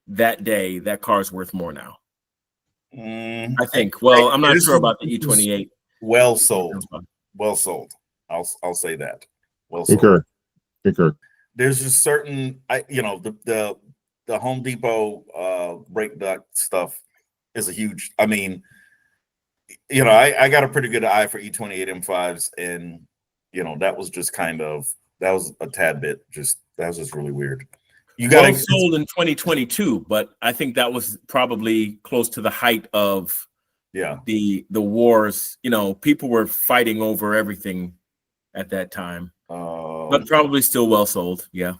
that day, that car is worth more now. I think. Well, I'm not sure about the E28. Well sold. Well sold. I'll say that. Well sold. Concur. There's just certain, the Home Depot brake duct stuff is a huge. I mean, I got a pretty good eye for E28 M5s, and that was just that was a tad bit that was just really weird. Sold in 2022, but I think that was probably close to the height of the wars. People were fighting over everything at that time, but probably still well sold. Yeah,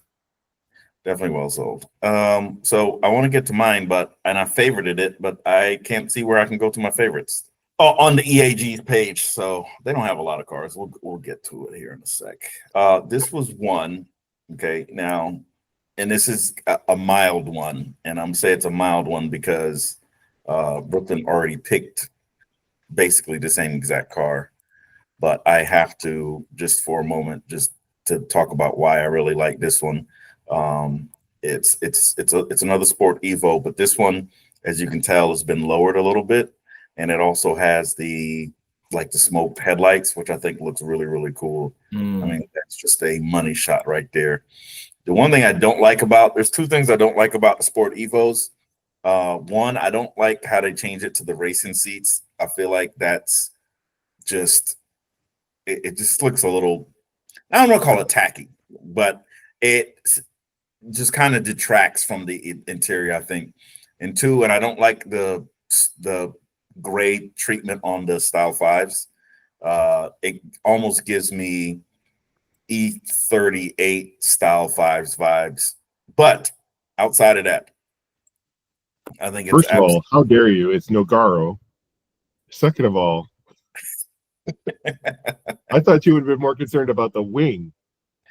definitely well sold. So I want to get to mine, and I favorited it, but I can't see where I can go to my favorites. On the EAG page, so they don't have a lot of cars. We'll get to it here in a sec. This was one, okay, now, and this is a mild one, and I'm saying it's a mild one because Brooklyn already picked basically the same exact car, but I have to just for a moment just to talk about why I really like this one. It's another Sport Evo, but this one, as you can tell, has been lowered a little bit. And it also has the smoked headlights, which I think looks really, really cool. I mean, that's just a money shot right there. The one thing I don't like there's two things I don't like about the Sport Evos. One, I don't like how they change it to the racing seats. I feel like that's just, it just looks a little, I don't want to call it tacky, but it just kind of detracts from the interior, I think. And two, and I don't like the gray treatment on the Style 5s. It almost gives me E38 Style 5s vibes. But outside of that, I think it's First of all, how dare you? It's Nogaro. Second of all, I thought you would have been more concerned about the wing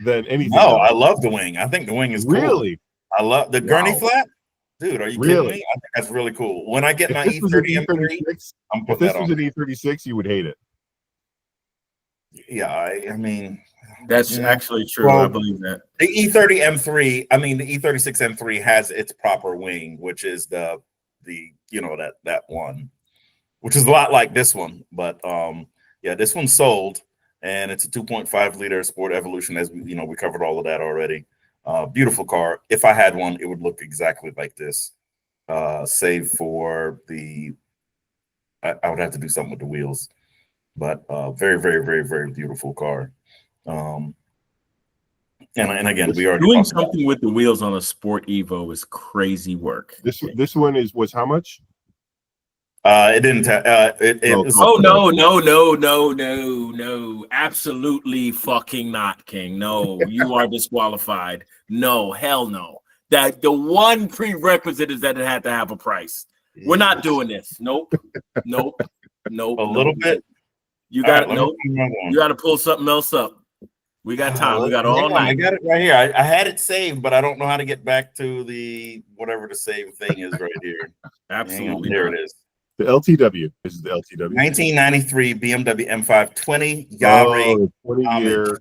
than anything No, else. I love the wing. I think the wing is cool. Really? I love the gurney Wow. flat. Dude, are you kidding me? I think that's really cool. When I get my If this was an E30 M3, E36, I'm if putting this that was on. an E36, you would hate it. Yeah, I mean, That's you know, actually true. well, I believe that. the E30 M3, I mean, the E36 M3 has its proper wing, which is the you know, that one, which is a lot like this one. But yeah, this one's sold, and it's a 2.5 liter Sport Evolution. As we, you know, we covered all of that already. Beautiful car. If I had one, it would look exactly like this, save for the. I would have to do something with the wheels, but very, very, very, very beautiful car. And again, we already Doing talked about something with the wheels on a Sport Evo is crazy work. This one was how much? it didn't. It Oh, was. Oh no! Absolutely fucking not, King. No, you are disqualified. No, hell no. That the one prerequisite is that it had to have a price. We're not doing this. Nope. A little bit. You got All right, nope. You got to pull something else up. We got time. We got all I night. got it right here. I had it saved, but I don't know how to get back to the whatever the save thing is right here. Absolutely. There not. it is. The LTW. This is the LTW. 1993 BMW M5 20 Yari. 20-year.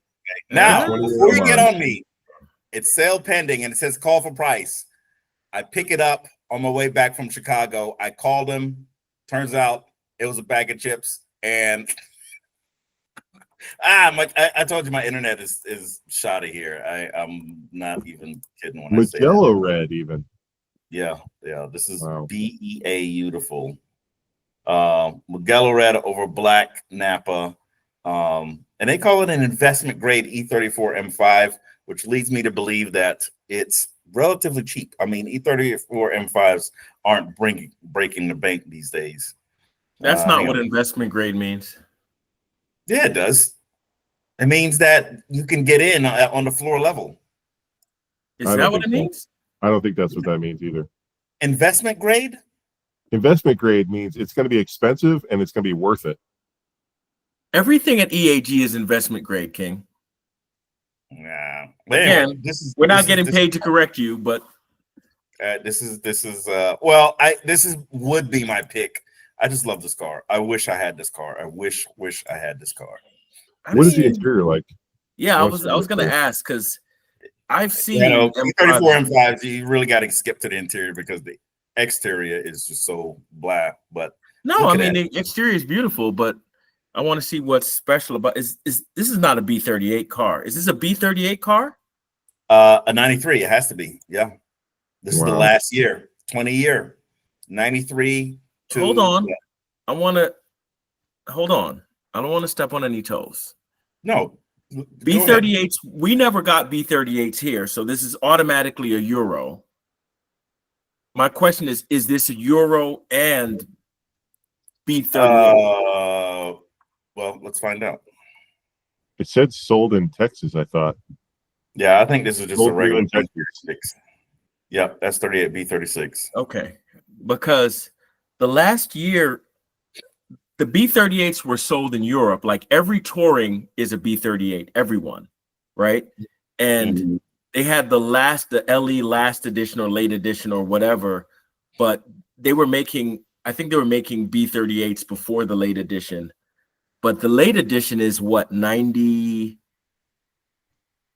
Now, 20 before you get Yamaha. on me, it's sale pending and it says call for price. I pick it up on my way back from Chicago. I called him. Turns out it was a bag of chips. And I told you my internet is shoddy here. I'm not even kidding when I say that. Magello red even. Yeah. This is Wow. BEA beautiful. Mugello red over black Napa. And they call it an investment grade E34 M5, which leads me to believe that it's relatively cheap. I mean, E34 M5s aren't breaking the bank these days. That's not what investment grade means. Yeah, it does. It means that you can get in on the floor level. Is that what it means? I don't think that's what that means either. Investment grade? Investment grade means it's going to be expensive and it's going to be worth it. Everything at EAG is investment grade, King. Yeah. Again, we're not getting paid to correct you, but this would be my pick. I just love this car. I wish I had this car. I wish I had this car. What is the interior like? Yeah, I was going to ask because I've seen E34 M5s. You really got to skip to the interior because the exterior is just so blah. But no, I mean the exterior is beautiful, but I want to see what's special about this is not a B38 car. Is this a B38 car? A 93. It has to be. Yeah. This is the last year. 20-year. 93 to Hold on. I don't want to step on any toes. No. B38s, we never got B38s here, so this is automatically a Euro. My question is this a Euro and B38? Well, let's find out. It said sold in Texas, I thought. Yeah, I think this is just sold a regular B36. Yep, that's 38 B36. Okay, because the last year, the B38s were sold in Europe. Like every touring is a B38, everyone, right? And they had the LE last edition or late edition or whatever, but they were making, I think they were making B38s before the late edition. But the late edition is what, 90,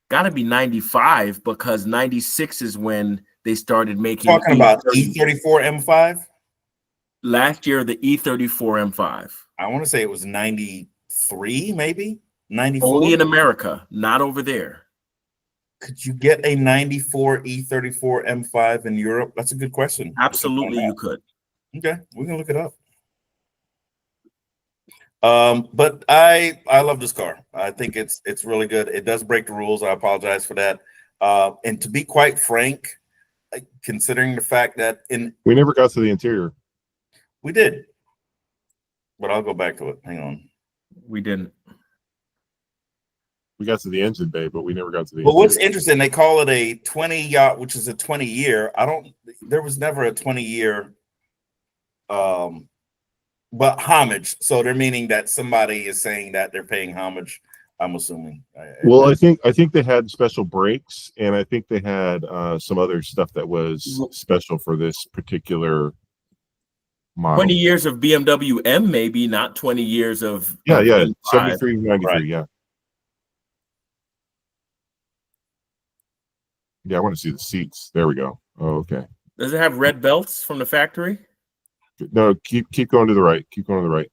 gotta be 95 because 96 is when they started making. Talking about E34 M5? Last year, the E34 M5. I want to say it was 93, maybe 94. Only in America, not over there. Could you get a 94 E34 M5 in Europe? That's a good question. Absolutely, you could. Okay, we can look it up. But I love this car. I think it's really good. It does break the rules. I apologize for that. And to be quite frank, considering the fact that We never got to the interior. we did, but I'll go back to it. Hang on. We didn't. We got to the engine bay, but we never got to the Well, what's interior. interesting, they call it a 20 yacht, which is a 20 year. There was never a 20 year, but homage. So they're meaning that somebody is saying that they're paying homage. I'm assuming. Well, I think they had special brakes, and I think they had some other stuff that was special for this particular model. 20 years of BMW M, maybe not 20 years of Yeah, of M5. 73, 93, Right. yeah. Yeah, I want to see the seats. There we go. Oh, okay. Does it have red belts from the factory? No, keep going to the right. Keep going to the right.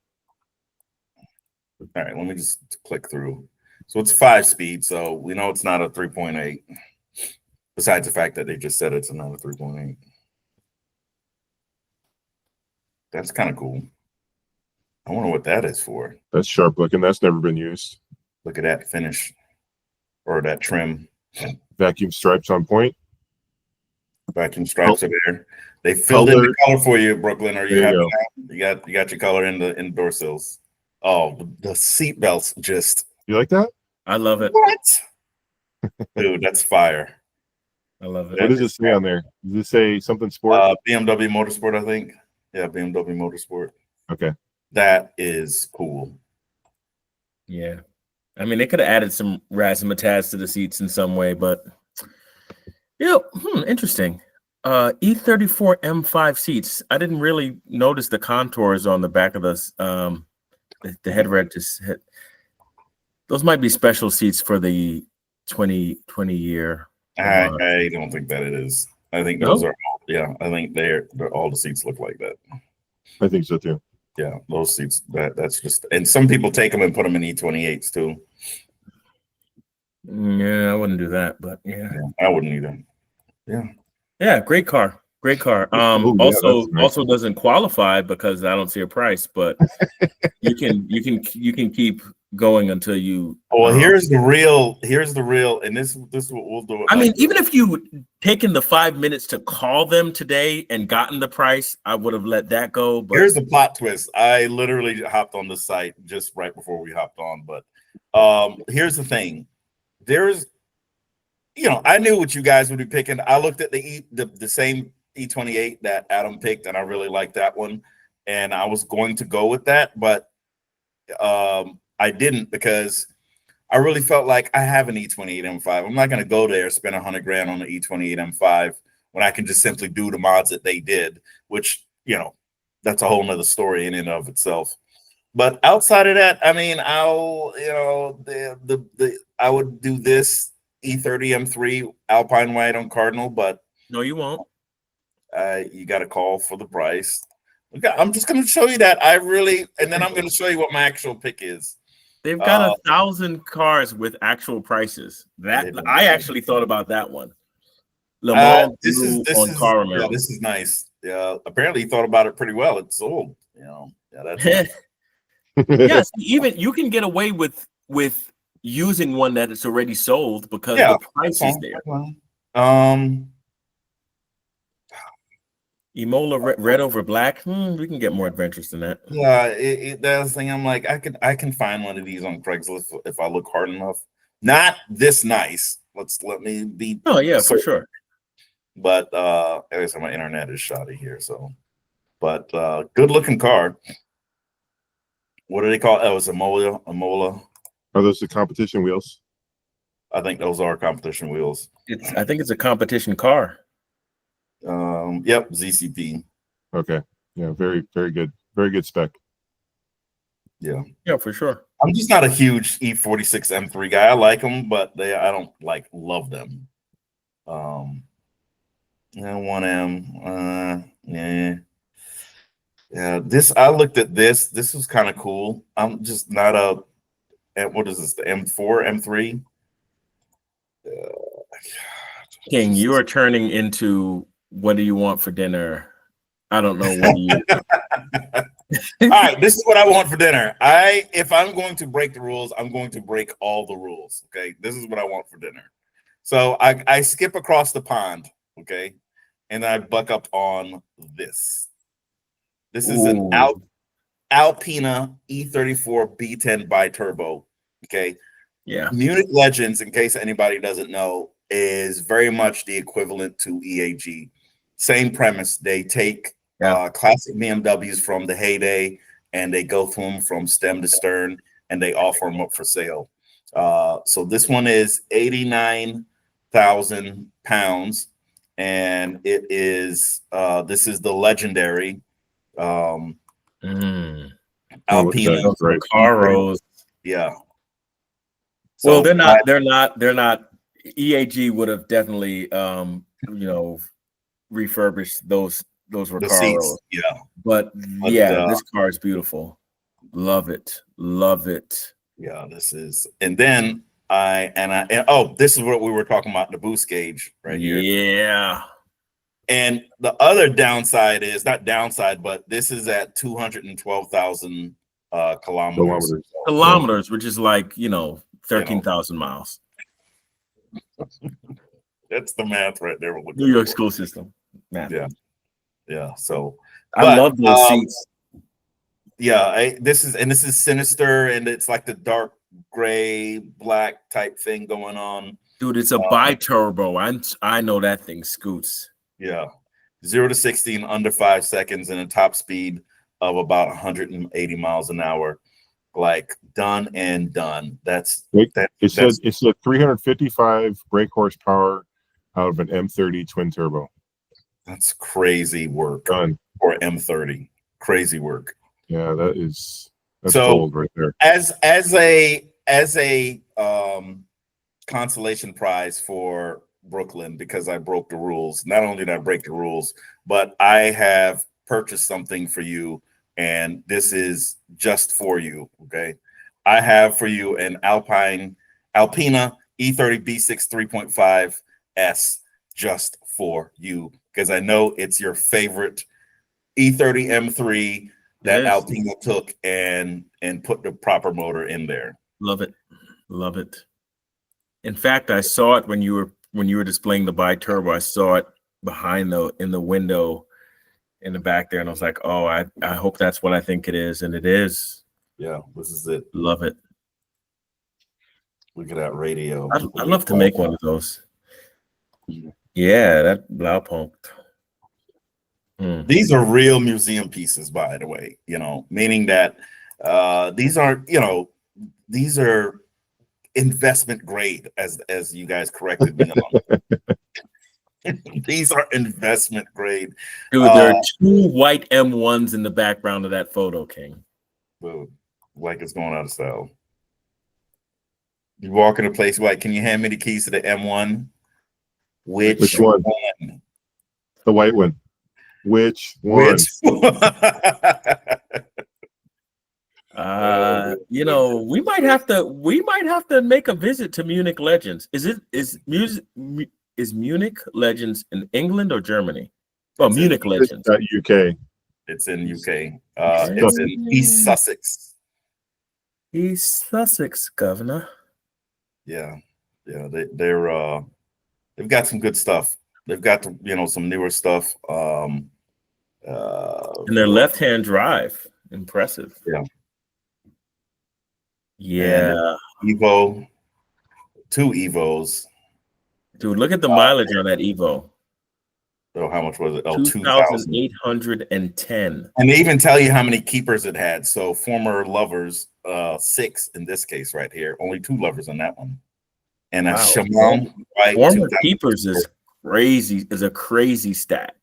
All right, let me just click through. So it's 5-speed, so we know it's not a 3.8. Besides the fact that they just said it's another 3.8. That's kind of cool. I wonder what that is for. That's sharp looking. That's never been used. Look at that finish or that trim. Vacuum stripes on point. Vacuum stripes are there. They filled in the color for you, Brooklyn. Are you There happy you now? You got your color in the door sills. Oh, the seat belts just You like that? I love it. what? Dude, that's fire. I love it. What does it say on there? Does it say something sport? BMW Motorsport, I think. Yeah, BMW Motorsport. Okay. That is cool. Yeah. I mean, they could have added some razzmatazz to the seats in some way, but interesting. E34 M5 seats. I didn't really notice the contours on the back of the headrest. Those might be special seats for the 2020 year. I don't think that it is. I think those are all, yeah. I think they're all the seats look like that. I think so too. Yeah, those seats. That's just, and some people take them and put them in E28s too. Yeah, I wouldn't do that, but yeah, I wouldn't either. yeah, great car. Oh, yeah, Also, that's nice. also doesn't qualify because I don't see a price, but you can keep going until you. Well, here's the real, and this is what we'll do. I mean, even if you taken the 5 minutes to call them today and gotten the price, I would have let that go. But here's the plot twist. I literally hopped on the site just right before we hopped on, but here's the thing. There's, I knew what you guys would be picking. I looked at the same E28 that Adam picked, and I really liked that one, and I was going to go with that, but I didn't because I really felt like I have an E28 M5. I'm not going to go there, spend $100,000 on the E28 M5 when I can just simply do the mods that they did, which, that's a whole nother story in and of itself. But outside of that, I mean, I would do this E30 M3 Alpine White on Cardinal, but no, you won't. you got to call for the price. I'm just going to show you that and then I'm going to show you what my actual pick is. They've got 1,000 cars with actual prices. That I actually thought about that one. Le Mans this is Caramel. Yeah, this is nice. Yeah, apparently he thought about it pretty well. It's sold. Yeah, that's yes. Even you can get away with using one that is already sold because the price is there. Emola red over black. We can get more adventurous than that. Yeah, that's the thing. I'm like, I can find one of these on Craigslist if I look hard enough. Not this nice. Let me be. Oh yeah, for sure. But at least my internet is shoddy here. So, but good looking car. What do they call it? Oh, it's a Mola. Are those the competition wheels? I think those are competition wheels. I think it's a competition car. Yep, ZCP. Okay. Yeah, very, very good. Very good spec. Yeah, for sure. I'm just not a huge E46 M3 guy. I like them, but I don't love them. Yeah, 1M. Yeah. I looked at this. This was kind of cool. I'm just not what is this? The M4, M3. King, you are turning into what do you want for dinner? I don't know what do you. All right, this is what I want for dinner. If I'm going to break the rules, I'm going to break all the rules. Okay, this is what I want for dinner. So I skip across the pond. Okay, and I buck up on this. This is an Alpina E34 B10 bi-turbo. Okay, Yeah. Munich Legends, in case anybody doesn't know, is very much the equivalent to EAG. Same premise. They take classic BMWs from the heyday and they go through them from stem to stern and they offer them up for sale. So this one is 89,000 pounds, and it is this is the legendary Alpina Caros. Yeah. So they're not. EAG would have definitely refurbished those Recaros. Yeah. But this car is beautiful. Love it. Yeah, this is, and then this is what we were talking about, the boost gauge right here. Yeah. And the other downside is not downside, but this is at 212,000 kilometers. Kilometers, which is like 13,000 miles. That's the math right there. New York school system. Math. Yeah. So I love those seats. Yeah, this is sinister, and it's like the dark gray black type thing going on. Dude, it's a bi-turbo. I know that thing scoots. Yeah. 0 to 60 in under 5 seconds and a top speed of about 180 miles an hour. Like done and done. It said 355 brake horsepower out of an M30 twin turbo. That's crazy work. Done. For M30. Crazy work. Yeah, that's gold right there. As a consolation prize for Brooklyn, because I broke the rules. Not only did I break the rules, but I have purchased something for you, and this is just for you. Okay, I have for you an Alpina E30 B6 3.5 S just for you, because I know it's your favorite E30 M3 that Alpina took and put the proper motor in there. Love it. In fact, I saw it when you were displaying the bi-turbo. I saw it behind in the window in the back there, and I was like, oh, I hope that's what I think it is, and it is. Yeah, this is it. Love it. Look at that radio. I'd love to make one of those. Yeah, that Blaupunkt. These are real museum pieces, by the way, meaning that these are investment grade, as you guys corrected me on. These are investment grade. Dude, there are 2 white M1s in the background of that photo, King. Like it's going out of style. You walk in a place, like, can you hand me the keys to the M1? Which one? The white one. Which one? We might have to make a visit to Munich Legends. Is Munich Legends in England or Germany? Well, Munich Legends. It's UK. It's in UK. It's in East Sussex. East Sussex, governor. Yeah. They've got some good stuff. They've got some newer stuff. And their left-hand drive, impressive. Yeah. Evo, 2 Evos. Dude, look at the mileage on that Evo. So how much was it? 2,810. And they even tell you how many keepers it had. So former lovers, 6 in this case right here. Only 2 lovers on that one. And a Shimon. Former keepers is crazy. Is a crazy stat.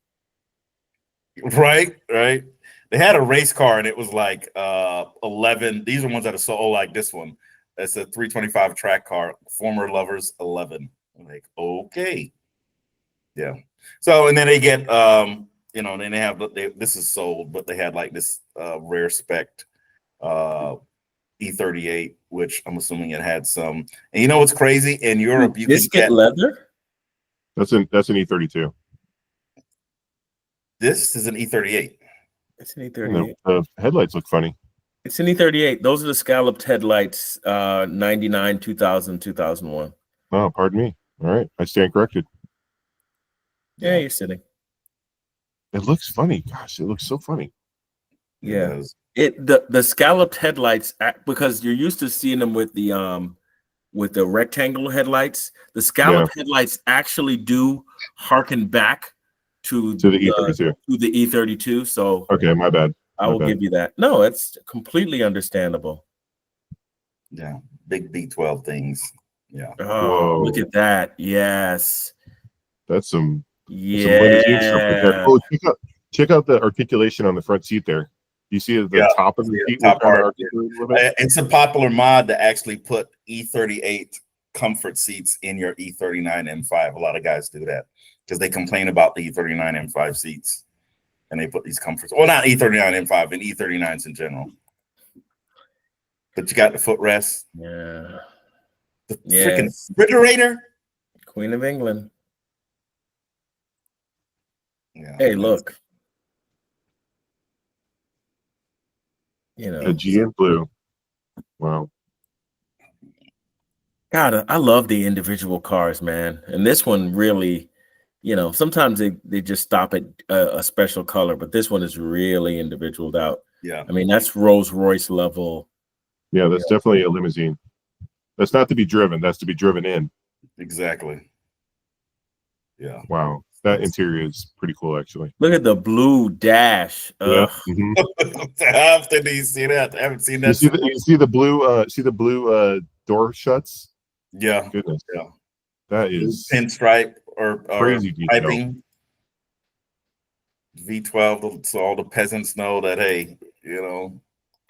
Right. They had a race car and it was like 11. These are ones that are sold, like this one. That's a 325 track car. Former lovers 11. I'm like, okay. Yeah. So, and then they get, then they have, this is sold, but they had like this rare spec E38, which I'm assuming it had some. And you know what's crazy? In Europe, you can get leather. That's an E32. This is an E38. It's an And E38. the headlights look funny. It's an E38. Those are the scalloped headlights, 99, 2000, 2001. Oh, pardon me. All right, I stand corrected. Yeah, you're sitting. It looks funny. Gosh, it looks so funny. Yeah. The scalloped headlights, because you're used to seeing them with the rectangular headlights. The scalloped headlights actually do harken back to the E32. To the E32. So Okay, my bad. I will give you that. No, it's completely understandable. Yeah, big B12 things. Yeah. Oh, look at that. Yes. That's some Yeah. limousine stuff right there. Oh, check out the articulation on the front seat there. You see the top of the seat? Top part. It's a popular mod to actually put E38 comfort seats in your E39 M5. A lot of guys do that because they complain about the E39 M5 seats, and they put these comforts. Well, not E39 M5, and E39s in general. But you got the footrest. Yeah. The freaking refrigerator. Queen of England. Yeah. Hey, look. You know, the G in blue. Wow. God, I love the individual cars, man. And this one really, sometimes they just stop at a special color, but this one is really individualed out. Yeah. I mean, that's Rolls Royce level. Yeah, that's definitely a limousine. That's not to be driven. That's to be driven in. Exactly. Yeah. Wow. That interior is pretty cool, actually. Look at the blue dash. Yeah. How often do you see that? I haven't seen that. You see the blue door shuts? Yeah. Goodness. Yeah. That is pinstripe or crazy piping. V12, so all the peasants know that, hey,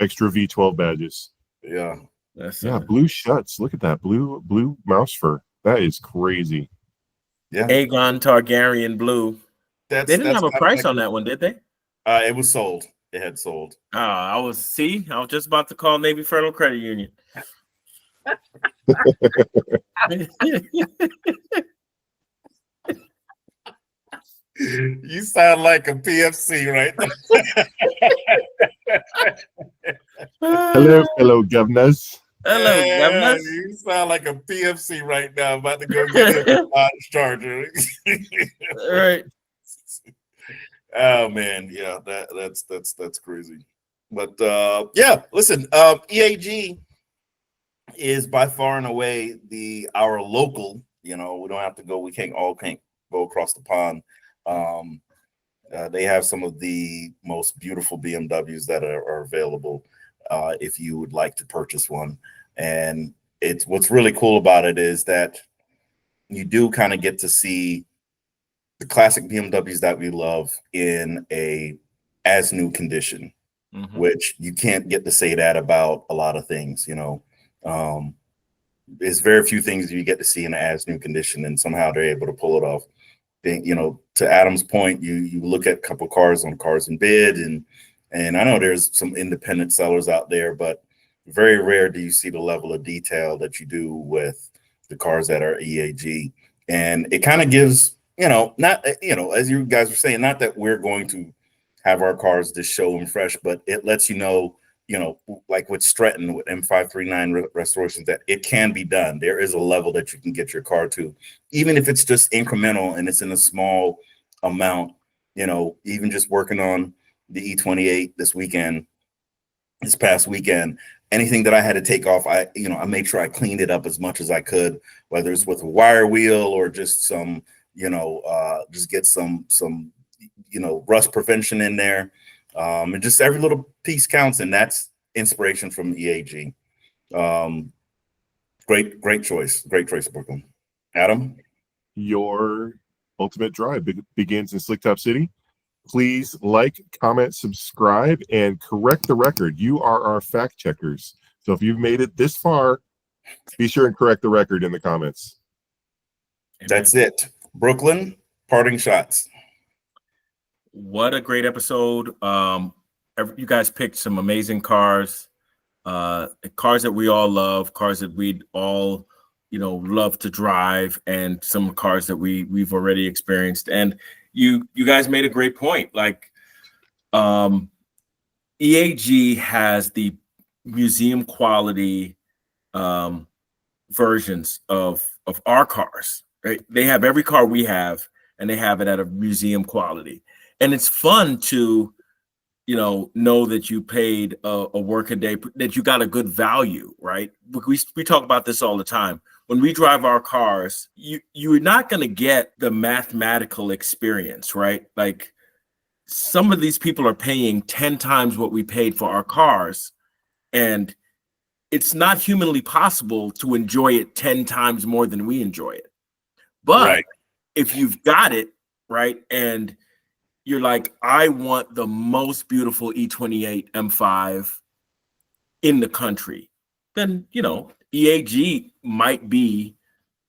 extra V12 badges. Yeah. Blue shuts. Look at that. Blue mouse fur. That is crazy. Yeah. Aegon Targaryen blue. They didn't have a price on that one, did they? It was sold. It had sold. I was just about to call Navy Federal Credit Union. You sound like a PFC right now. Hello, governors. Hello, governors. You sound like a PFC right now. I'm about to go get a Dodge Charger. Right. Oh man, yeah, that's crazy. But listen, EAG is by far and away our local. We don't have to go. We can't go across the pond. They have some of the most beautiful BMWs that are available if you would like to purchase one. And what's really cool about it is that you do kind of get to see the classic BMWs that we love in a as new condition, which you can't get to say that about a lot of things. There's very few things you get to see in an as new condition, and somehow they're able to pull it off. To Adam's point, you look at a couple cars on Cars and Bid, and I know there's some independent sellers out there, but very rare do you see the level of detail that you do with the cars that are EAG. And it kind of gives, not, as you guys were saying, not that we're going to have our cars just show them fresh, but it lets you know, like with Stretton, with M539 restorations, that it can be done. There is a level that you can get your car to, even if it's just incremental and it's in a small amount, even just working on the E28 this past weekend, anything that I had to take off, I made sure I cleaned it up as much as I could, whether it's with a wire wheel or just some, just get some rust prevention in there. And just every little piece counts, and that's inspiration from EAG. Great choice, Brooklyn. Adam, your ultimate drive begins in Slick Top City. Please like, comment, subscribe, and correct the record. You are our fact checkers. So if you've made it this far, be sure and correct the record in the comments. That's it. Brooklyn, parting shots. What a great episode. You guys picked some amazing cars, cars that we all love, cars that we'd all, love to drive, and some cars that we've already experienced. And you guys made a great point. Like, EAG has the museum quality versions of our cars, right? They have every car we have, and they have it at a museum quality. And it's fun to, know that you paid a work-a-day, that you got a good value, right? We talk about this all the time. When we drive our cars, you're not going to get the mathematical experience, right? Like, some of these people are paying 10 times what we paid for our cars, and it's not humanly possible to enjoy it 10 times more than we enjoy it. But if you've got it, right, and you're like, I want the most beautiful E38 M5 in the country, then, EAG might be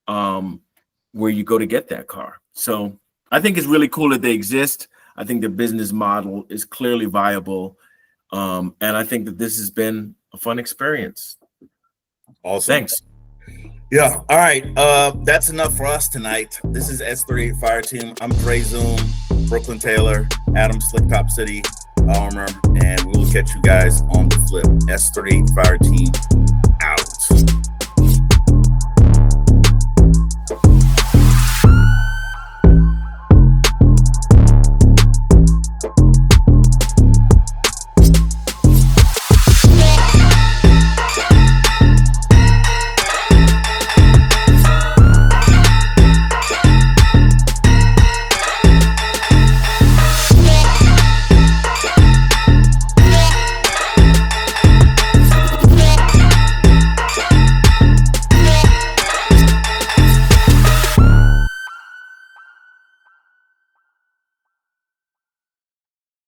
where you go to get that car. So I think it's really cool that they exist. I think the business model is clearly viable. And I think that this has been a fun experience. Awesome. Thanks. Yeah. All right. That's enough for us tonight. This is S38 Fire Team. I'm Dre Zoom, Brooklyn Taylor, Adam Slick Top City Armor, and we will catch you guys on the flip. S38 Fire Team.